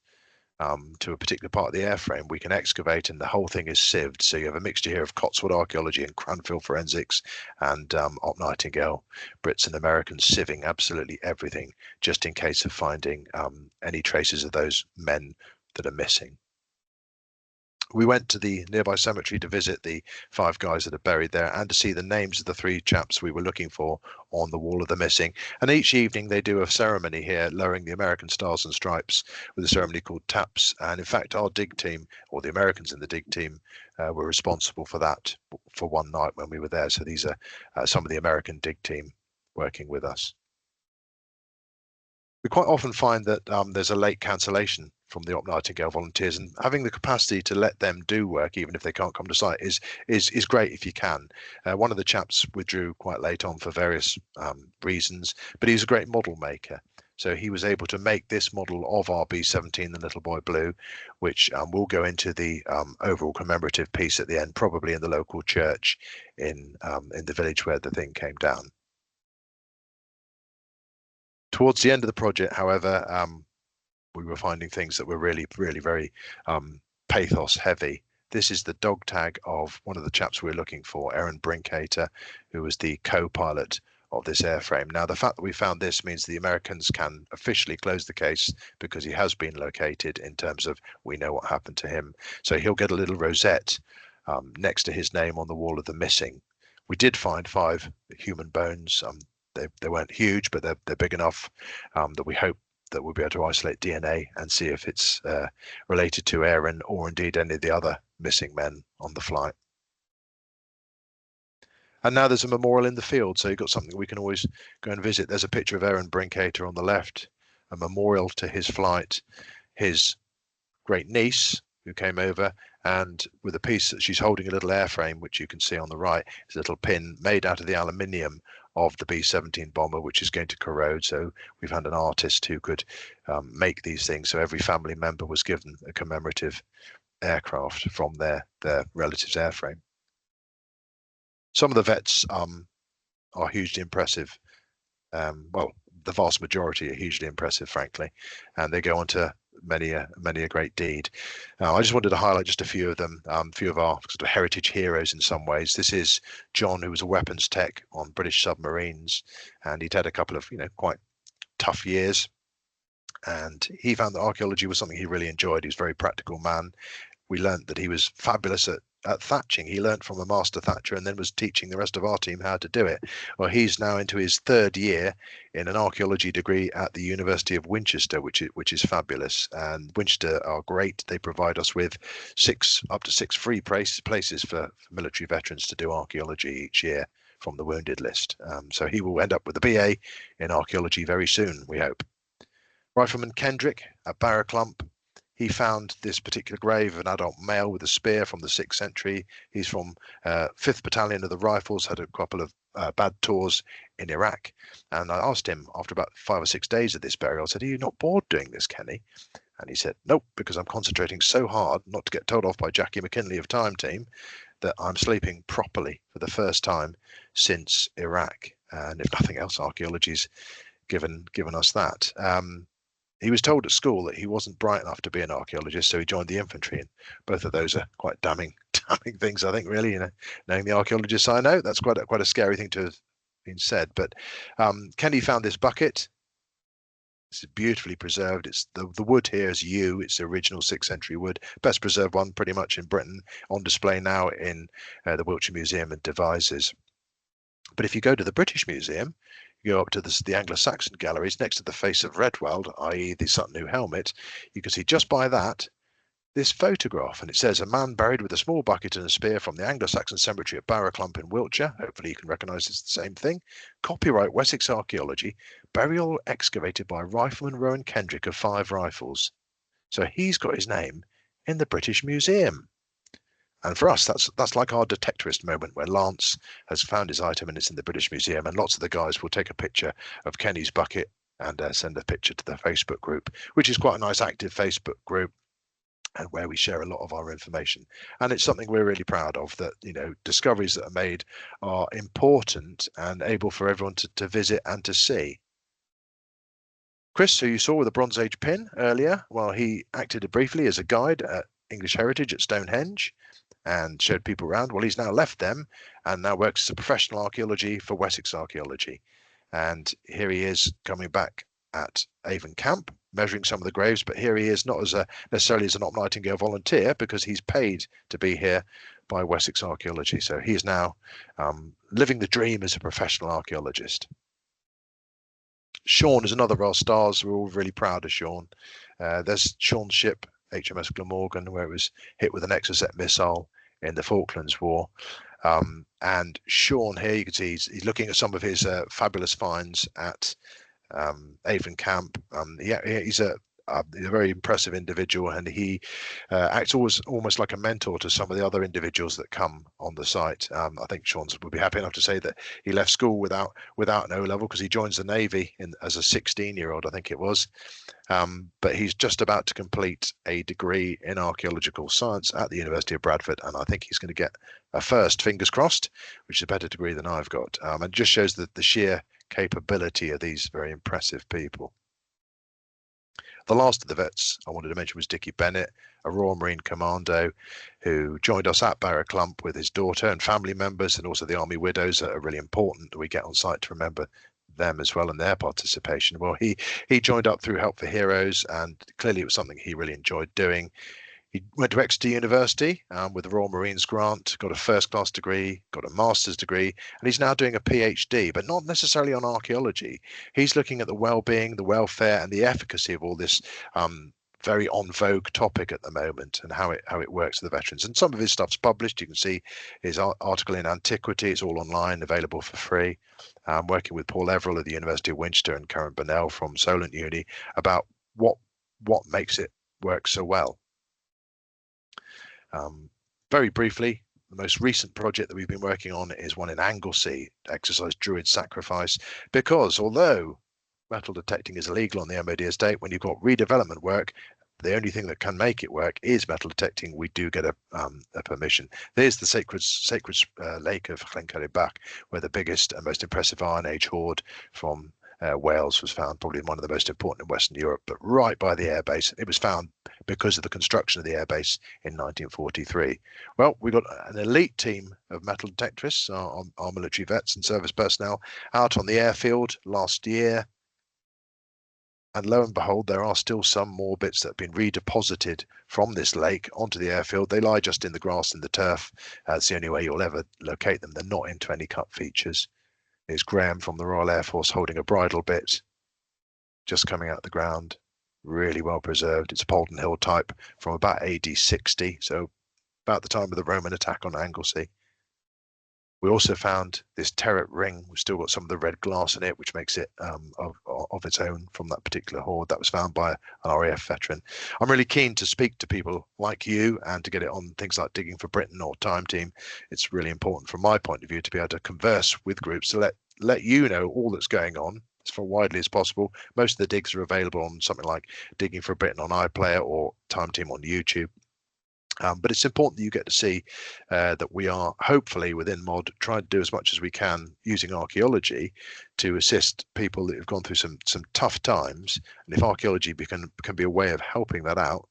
to a particular part of the airframe, we can excavate, and the whole thing is sieved. So you have a mixture here of Cotswold archaeology and Cranfield forensics and Op Nightingale, Brits and Americans sieving absolutely everything just in case of finding any traces of those men that are missing. We went to the nearby cemetery to visit the 5 guys that are buried there and to see the names of the 3 chaps we were looking for on the wall of the missing. And each evening they do a ceremony here, lowering the American stars and stripes with a ceremony called taps. And in fact, our dig team, or the Americans in the dig team, were responsible for that for one night when we were there. So these are some of the American dig team working with us. We quite often find that there's a late cancellation from the Op Nightingale volunteers, and having the capacity to let them do work even if they can't come to site is great if you can. One of the chaps withdrew quite late on for various reasons, but he's a great model maker. So he was able to make this model of our B-17, the Little Boy Blue, which will go into the overall commemorative piece at the end, probably in the local church in the village where the thing came down. Towards the end of the project, however, we were finding things that were really very pathos heavy. This is the dog tag of one of the chaps we were looking for, Aaron Brinkater, who was the co-pilot of this airframe. Now, the fact that we found this means the Americans can officially close the case because he has been located in terms of we know what happened to him. So he'll get a little rosette next to his name on the wall of the missing. We did find 5 human bones. They weren't huge, but they're big enough that we hope that we'll be able to isolate DNA and see if it's related to Aaron or indeed any of the other missing men on the flight. And now there's a memorial in the field, so you've got something we can always go and visit. There's a picture of Aaron Brinkater on the left, a memorial to his flight, his great niece who came over, and with a piece that she's holding a little airframe, which you can see on the right, is a little pin made out of the aluminium of the B-17 bomber, which is going to corrode. So we found an artist who could make these things. So every family member was given a commemorative aircraft from their relative's airframe. Some of the vets are hugely impressive. Well, the vast majority are hugely impressive, frankly, and they go on to many a great deed. I just wanted to highlight just a few of them, a few of our sort of heritage heroes in some ways. This is John, who was a weapons tech on British submarines, and he'd had a couple of quite tough years, and he found that archaeology was something he really enjoyed. He was a very practical man. We learned that he was fabulous at thatching. He learned from a master thatcher and then was teaching the rest of our team how to do it. Well, he's now into his 3rd year in an archaeology degree at the University of Winchester, which is fabulous. And Winchester are great. They provide us with up to six free places for military veterans to do archaeology each year from the wounded list. So he will end up with a BA in archaeology very soon, we hope. Rifleman Kendrick at Barraclump. He found this particular grave of an adult male with a spear from the 6th century. He's from 5th Battalion of the Rifles, had a couple of bad tours in Iraq. And I asked him after about 5 or 6 days of this burial, I said, "Are you not bored doing this, Kenny?" And he said, "Nope, because I'm concentrating so hard not to get told off by Jackie McKinley of Time Team that I'm sleeping properly for the first time since Iraq." And if nothing else, archaeology's given us that. He was told at school that he wasn't bright enough to be an archaeologist, so he joined the infantry. And both of those are quite damning things, I think, really. Knowing the archaeologists I know, that's quite a scary thing to have been said. But Kenny found this bucket. It's beautifully preserved. It's the wood here is yew. It's the original 6th century wood, best preserved one pretty much in Britain, on display now in the Wiltshire Museum and Devizes. But if you go to the British Museum, you go up to the Anglo-Saxon galleries next to the face of Redwald, i.e. the Sutton Hoo helmet, you can see just by that this photograph, and it says a man buried with a small bucket and a spear from the Anglo-Saxon cemetery at Barraclump in Wiltshire. Hopefully you can recognise it's the same thing. Copyright Wessex Archaeology. Burial excavated by Rifleman Rowan Kendrick of 5 Rifles. So he's got his name in the British Museum. And for us, that's like our detectorist moment where Lance has found his item and it's in the British Museum, and lots of the guys will take a picture of Kenny's bucket and send a picture to the Facebook group, which is quite a nice active Facebook group, and where we share a lot of our information. And it's something we're really proud of, that, you know, discoveries that are made are important and able for everyone to visit and to see. Chris, who you saw with a Bronze Age pin earlier, well, he acted briefly as a guide at English Heritage at Stonehenge and showed people around. Well, he's now left them and now works as a professional archaeology for Wessex Archaeology. And here he is coming back at Avon Camp, measuring some of the graves, but here he is not as necessarily as an Op Nightingale volunteer, because he's paid to be here by Wessex Archaeology. So he is now living the dream as a professional archaeologist. Sean is another of our stars. We're all really proud of Sean. There's Sean's ship, HMS Glamorgan, where it was hit with an Exocet missile in the Falklands War. And Sean here, you can see he's looking at some of his fabulous finds at Avon Camp. He's a very impressive individual, and he acts almost like a mentor to some of the other individuals that come on the site. I think Sean would be happy enough to say that he left school without an O-level, because he joins the Navy as a 16-year-old, I think it was. But he's just about to complete a degree in archaeological science at the University of Bradford, and I think he's going to get a first, fingers crossed, which is a better degree than I've got. And it just shows the sheer capability of these very impressive people. The last of the vets I wanted to mention was Dickie Bennett, a Royal Marine Commando who joined us at Barraclump with his daughter and family members, and also the Army widows that are really important that we get on site to remember them as well and their participation. Well, he joined up through Help for Heroes, and clearly it was something he really enjoyed doing. He went to Exeter University with the Royal Marines grant, got a first-class degree, got a master's degree, and he's now doing a PhD, but not necessarily on archaeology. He's looking at the well-being, the welfare, and the efficacy of all this very on vogue topic at the moment, and how it works for the veterans. And some of his stuff's published. You can see his article in Antiquity. It's all online, available for free. Working with Paul Everill of the University of Winchester and Karen Burnell from Solent Uni about what makes it work so well. Very briefly, the most recent project that we've been working on is one in Anglesey, exercise Druid Sacrifice, because although metal detecting is illegal on the MOD estate, when you've got redevelopment work, the only thing that can make it work is metal detecting. We do get a permission. There's the sacred lake of Llancarig, where the biggest and most impressive Iron Age hoard from Wales was found, probably one of the most important in Western Europe, but right by the airbase. It was found because of the construction of the airbase in 1943. Well, we got an elite team of metal detectorists, our military vets and service personnel, out on the airfield last year. And lo and behold, there are still some more bits that have been redeposited from this lake onto the airfield. They lie just in the grass and the turf. That's the only way you'll ever locate them. They're not into any cut features. There's Graham from the Royal Air Force holding a bridle bit, just coming out of the ground, really well preserved. It's a Polden Hill type from about AD 60, so about the time of the Roman attack on Anglesey. We also found this terret ring. We've still got some of the red glass in it, which makes it of its own from that particular hoard. That was found by an RAF veteran. I'm really keen to speak to people like you and to get it on things like Digging for Britain or Time Team. It's really important from my point of view to be able to converse with groups to let you know all that's going on as far widely as possible. Most of the digs are available on something like Digging for Britain on iPlayer or Time Team on YouTube. But it's important that you get to see that we are hopefully within MOD trying to do as much as we can using archaeology to assist people that have gone through some tough times. And if archaeology can be a way of helping that out,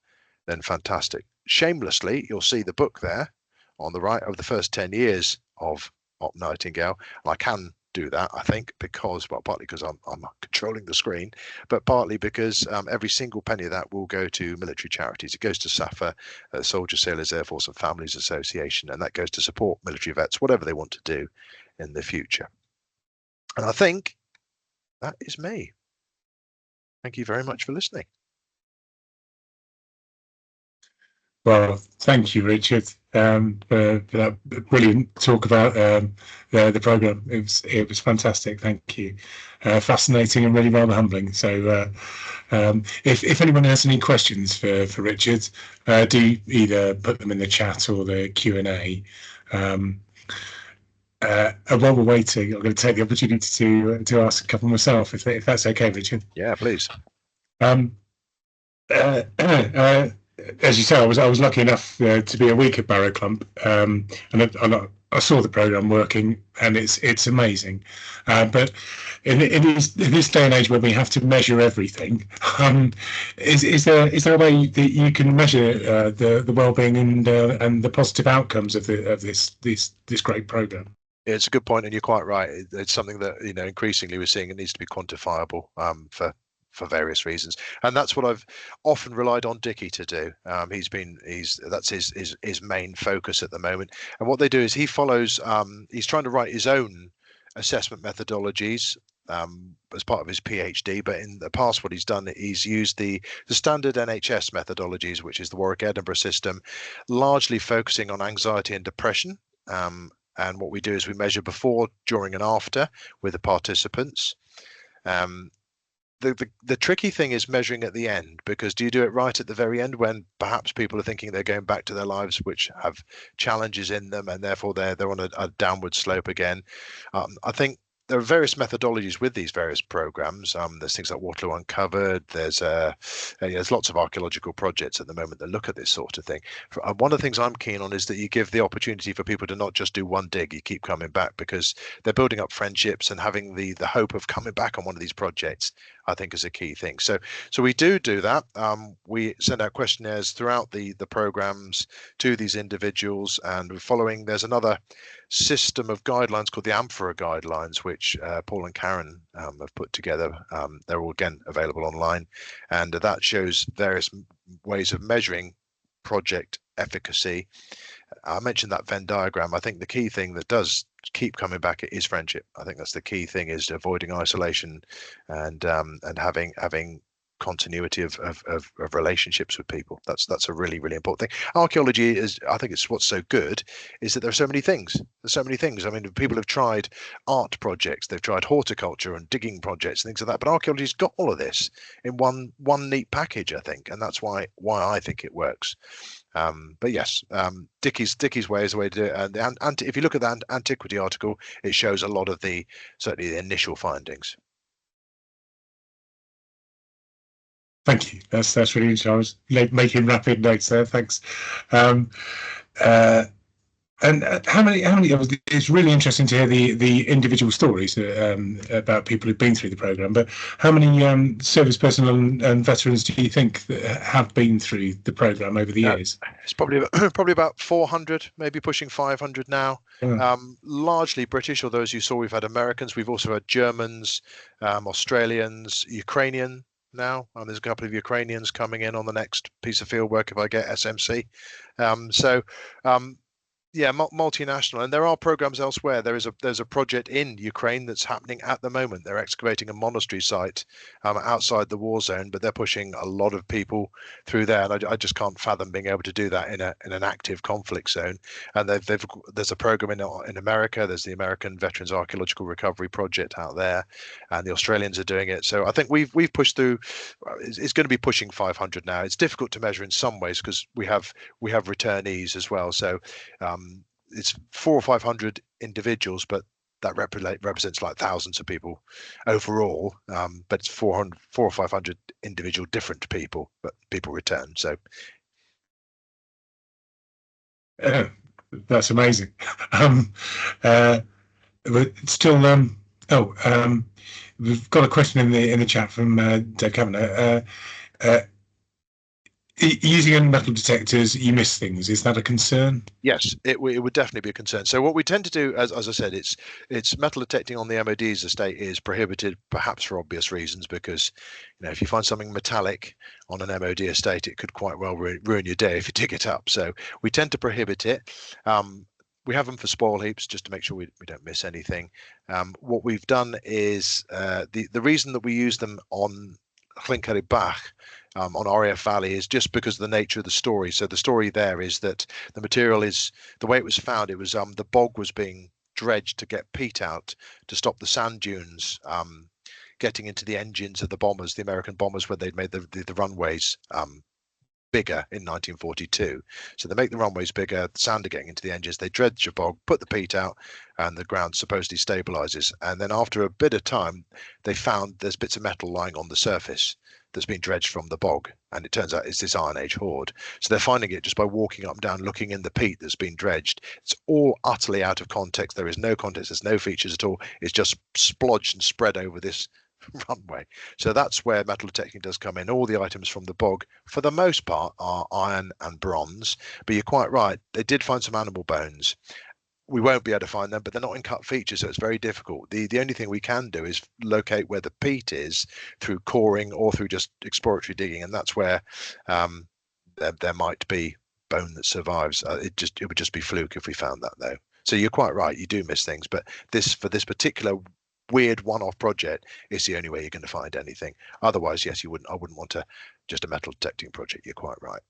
then fantastic. Shamelessly, you'll see the book there on the right of the first 10 years of Op Nightingale. And I can do that, I think, because, well, partly because I'm controlling the screen, but partly because every single penny of that will go to military charities. It goes to SAFA, Soldiers, Sailors, Air Force and Families Association, and that goes to support military vets, whatever they want to do in the future. And I think that is me. Thank you very much for listening. Well, thank you, Richard, for that brilliant talk about the programme. It was fantastic. Thank you. Fascinating and really rather humbling. So, if anyone has any questions for Richard, do either put them in the chat or the Q&A. And while we're waiting, I'm going to take the opportunity to ask a couple myself, if that's okay, Richard. Yeah, please. As you say, I was lucky enough to be a week at Barrow Clump, and I saw the programme working, and it's amazing. But in this day and age where we have to measure everything, is there a way that you can measure the well-being and the positive outcomes of this great programme? It's a good point, and you're quite right. It's something that increasingly we're seeing. It needs to be quantifiable for various reasons, and that's what I've often relied on Dickie to do. That's his main focus at the moment. And what they do is he follows. He's trying to write his own assessment methodologies as part of his PhD. But in the past, what he's done, he's used the standard NHS methodologies, which is the Warwick Edinburgh system, largely focusing on anxiety and depression. And what we do is we measure before, during, and after with the participants. The tricky thing is measuring at the end, because do you do it right at the very end when perhaps people are thinking they're going back to their lives which have challenges in them, and therefore they're on a downward slope again? I think there are various methodologies with these various programs. There's things like Waterloo Uncovered. There's lots of archaeological projects at the moment that look at this sort of thing. One of the things I'm keen on is that you give the opportunity for people to not just do one dig, you keep coming back, because they're building up friendships, and having the hope of coming back on one of these projects, I think, is a key thing. So we do that. We send out questionnaires throughout the programs to these individuals, and we're following. There's another system of guidelines called the Amphora guidelines, which Paul and Karen have put together. They're all again available online, and that shows various ways of measuring project efficacy. I mentioned that Venn diagram. I think the key thing that does keep coming back is friendship. I think that's the key thing, is avoiding isolation and having continuity of relationships with people. That's a really, really important thing. Archaeology is, I think, it's what's so good is that there are so many things. There's so many things. I mean, people have tried art projects, they've tried horticulture and digging projects and things like that, but archaeology's got all of this in one neat package, I think, and that's why I think it works. But yes, Dickie's way is the way to do it. And if you look at that antiquity article, it shows a lot of certainly the initial findings. Thank you. That's really interesting. I was making rapid notes there. Thanks. And how many? It's really interesting to hear the individual stories about people who've been through the programme. But how many service personnel and veterans do you think that have been through the programme over the years? It's probably about 400, maybe pushing 500 now. Yeah. Largely British, although as you saw, we've had Americans. We've also had Germans, Australians, Ukrainian. Now there's a couple of Ukrainians coming in on the next piece of field work if I get SMC. Yeah, multinational, and there are programs elsewhere. There's a project in Ukraine that's happening at the moment. They're excavating a monastery site outside the war zone, but they're pushing a lot of people through there, and I just can't fathom being able to do that in an active conflict zone. And there's a program in America. There's the American Veterans Archaeological Recovery Project out there, and the Australians are doing it. So I think we've pushed through. It's going to be pushing 500 now. It's difficult to measure in some ways because we have returnees as well. So it's 400 or 500 individuals, but that represents like thousands of people overall. But it's 400 or 500 individual different people, but people return. So that's amazing. Still, we've got a question in the chat from Dave Kavanagh. Using metal detectors, you miss things. Is that a concern? Yes, it would definitely be a concern. So what we tend to do, as I said, it's metal detecting on the MOD's estate is prohibited, perhaps for obvious reasons, because if you find something metallic on an MOD estate, it could quite well ruin your day if you dig it up. So we tend to prohibit it. we have them for spoil heaps just to make sure we don't miss anything. What we've done is the reason that we use them on Llyn Bach on RAF Valley is just because of the nature of the story. So the story there is that the material is the way it was found. It was the bog was being dredged to get peat out to stop the sand dunes getting into the engines of the bombers, the American bombers, when they'd made the runways bigger in 1942. So they make the runways bigger, the sand are getting into the engines, they dredge the bog, put the peat out, and the ground supposedly stabilizes. And then after a bit of time, they found there's bits of metal lying on the surface that's been dredged from the bog, and it turns out it's this Iron Age hoard. So they're finding it just by walking up and down, looking in the peat that's been dredged. It's all utterly out of context. There is no context, there's no features at all. It's just splodged and spread over this runway. So that's where metal detecting does come in. All the items from the bog, for the most part, are iron and bronze. But you're quite right, they did find some animal bones. We won't be able to find them, but they're not in cut features, so it's very difficult. The only thing we can do is locate where the peat is through coring or through just exploratory digging, and that's where there might be bone that survives. It would just be fluke if we found that, though. So you're quite right, you do miss things, but for this particular weird one-off project, it's the only way you're going to find anything. Otherwise, yes, I wouldn't want just a metal detecting project. You're quite right.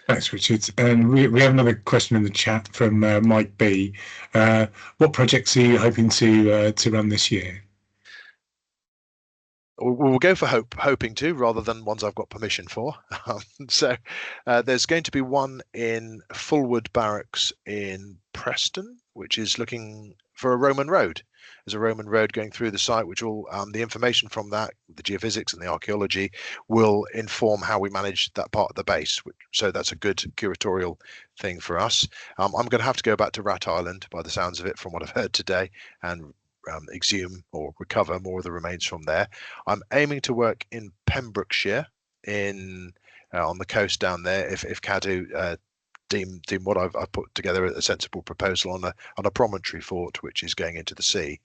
Thanks, Richard. And we have another question in the chat from Mike B. What projects are you hoping to run this year? We'll go for hoping to, rather than ones I've got permission for. So there's going to be one in Fulwood Barracks in Preston, which is looking for a Roman road. There's a Roman road going through the site, which all the information from that, the geophysics and the archaeology, will inform how we manage that part of the base. So that's a good curatorial thing for us. I'm going to have to go back to Rat Island, by the sounds of it, from what I've heard today, and exhume or recover more of the remains from there. I'm aiming to work in Pembrokeshire, on the coast down there, if Cadw deem what I've put together a sensible proposal on a promontory fort which is going into the sea.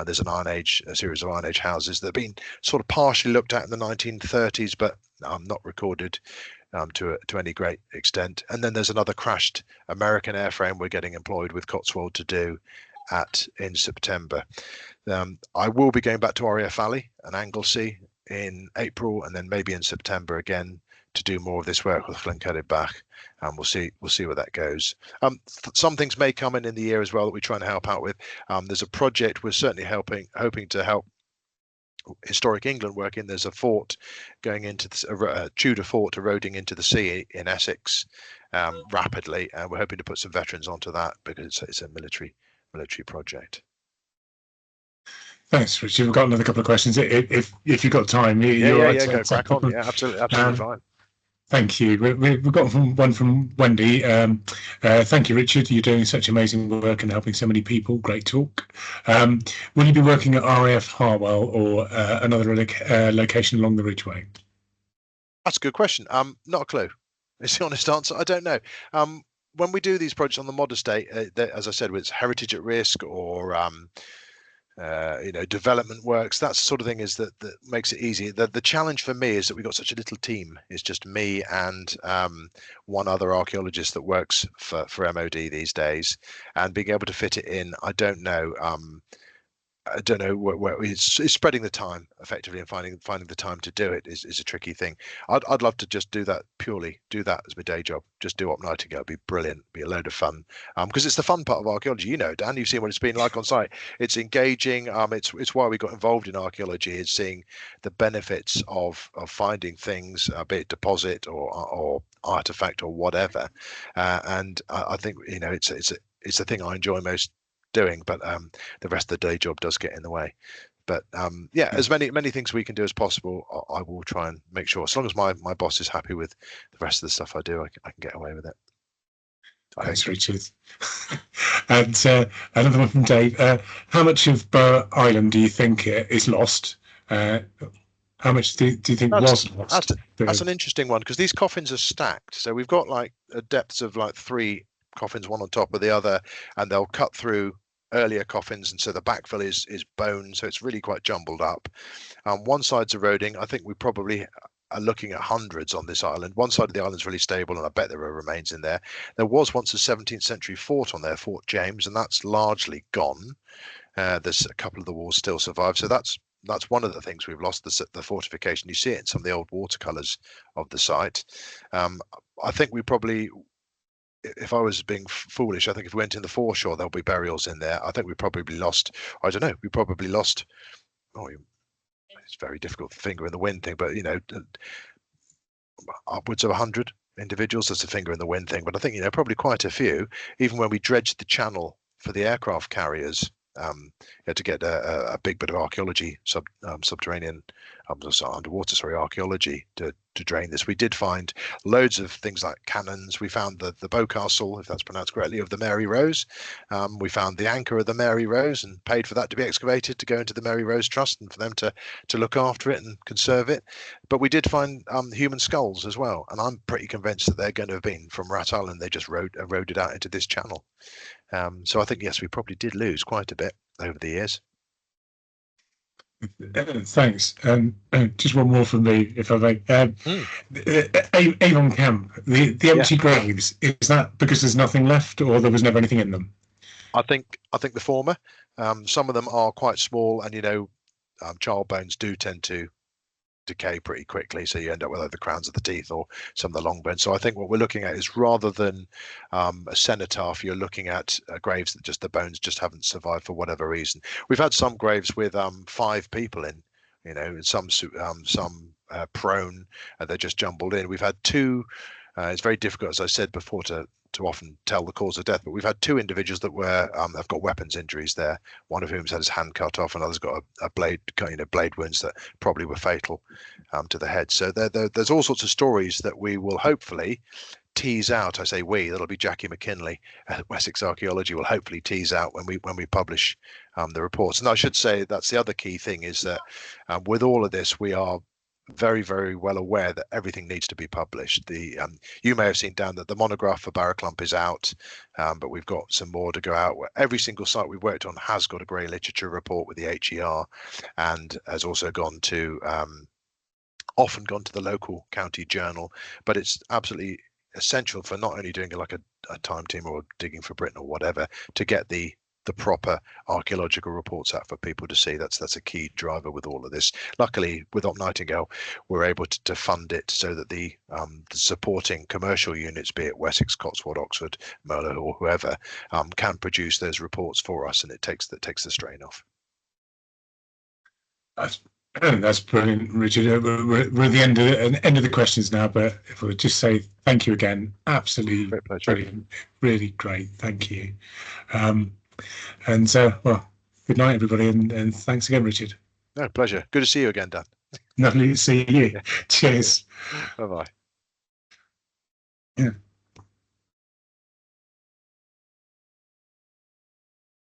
There's a series of Iron Age houses that have been sort of partially looked at in the 1930s, but not recorded to any great extent. And then there's another crashed American airframe we're getting employed with Cotswold to do in September. I will be going back to RAF Valley and Anglesey in April, and then maybe in September again to do more of this work with Llyn Bach, and we'll see where that goes. Some things may come in the year as well that we try and help out with. There's a project we're certainly hoping to help Historic England work in. There's a fort going into a Tudor fort eroding into the sea in Essex rapidly, and we're hoping to put some veterans onto that because it's a military project. Thanks, Richard. We've got another couple of questions. If you've got time, go crack on. Yeah, absolutely fine. Thank you. We've got one from Wendy. Thank you, Richard. You're doing such amazing work and helping so many people. Great talk. Will you be working at RAF Harwell or another location along the Ridgeway? That's a good question. Not a clue. It's the honest answer. I don't know. When we do these projects on the mod estate, as I said, it's heritage at risk or development works, that sort of thing is that makes it easy. The challenge for me is that we've got such a little team. It's just me and one other archaeologist that works for MOD these days, and being able to fit it in, I don't know where it's spreading the time effectively, and finding the time to do it is a tricky thing. I'd love to just do that as my day job, just do Op Nightingale. It'd be brilliant, be a load of fun, because it's the fun part of archaeology. Dan, you've seen what it's been like on site. It's engaging. It's why we got involved in archaeology, is seeing the benefits of finding things, be it deposit or artifact or whatever, and I think it's the thing I enjoy most doing, but the rest of the day job does get in the way. But as many things we can do as possible, I will try and make sure, as long as my boss is happy with the rest of the stuff I do, I can get away with it. Thanks, Richard. And another one from Dave. How much of Burr Island do you think is lost? How much do you think was lost? That's an interesting one, because these coffins are stacked. So we've got like a depths of like 3 coffins, one on top of the other, and they'll cut through earlier coffins, and so the backfill is bone, so it's really quite jumbled up. One side's eroding. I think we probably are looking at hundreds on this island. One side of the island's really stable, and I bet there are remains in there. There was once a 17th century fort on there, Fort James, and that's largely gone. There's a couple of the walls still survive, so that's one of the things we've lost, the fortification. You see it in some of the old watercolors of the site. I think we probably, if I was being foolish, I think if we went in the foreshore, there'll be burials in there. I think we probably lost, I don't know, we probably lost, it's very difficult finger in the wind thing, but upwards of 100 individuals. That's a finger in the wind thing, but I think probably quite a few. Even when we dredged the channel for the aircraft carriers, to get a big bit of archaeology, subterranean, underwater, archaeology to drain this. We did find loads of things like cannons. We found the bow castle, if that's pronounced correctly, of the Mary Rose. We found the anchor of the Mary Rose and paid for that to be excavated to go into the Mary Rose Trust and for them to look after it and conserve it. But we did find human skulls as well, and I'm pretty convinced that they're going to have been from Rat Island. They just eroded out into this channel. So I think, yes, we probably did lose quite a bit over the years. Thanks. Just one more from me, if I may. Avon Camp, the empty graves, is that because there's nothing left, or there was never anything in them? I think the former. Some of them are quite small, and child bones do tend to decay pretty quickly, so you end up with either the crowns of the teeth or some of the long bones. So I think what we're looking at is, rather than a cenotaph, you're looking at graves that just the bones just haven't survived for whatever reason. We've had some graves with 5 people in, some prone, and they're just jumbled in. We've had 2. It's very difficult, as I said before, to often tell the cause of death, but we've had 2 individuals that were have got weapons injuries there, one of whom's had his hand cut off, and others got a blade wounds that probably were fatal to the head. So there's all sorts of stories that we will hopefully tease out. I say we, that'll be Jackie McKinley at Wessex Archaeology, will hopefully tease out when we publish the reports. And I should say that's the other key thing, is that with all of this, we are very, very well aware that everything needs to be published. You may have seen, Dan, that the monograph for Barraclump is out, but we've got some more to go out. Every single site we've worked on has got a grey literature report with the HER, and has also often gone to the local county journal. But it's absolutely essential for not only doing like a time team or Digging for Britain or whatever, to get the proper archaeological reports out for people to see. That's a key driver with all of this. Luckily, with Op Nightingale, we're able to fund it so that the supporting commercial units, be it Wessex, Cotswold, Oxford, Merlo, or whoever, can produce those reports for us, and it takes the strain off. That's brilliant, Richard. We're at the end of the questions now, but if we would just say thank you again, absolutely brilliant, really great, thank you. And good night, everybody, and thanks again, Richard. No, pleasure. Good to see you again, Dan. Lovely to see you. Cheers. Bye-bye. Yeah.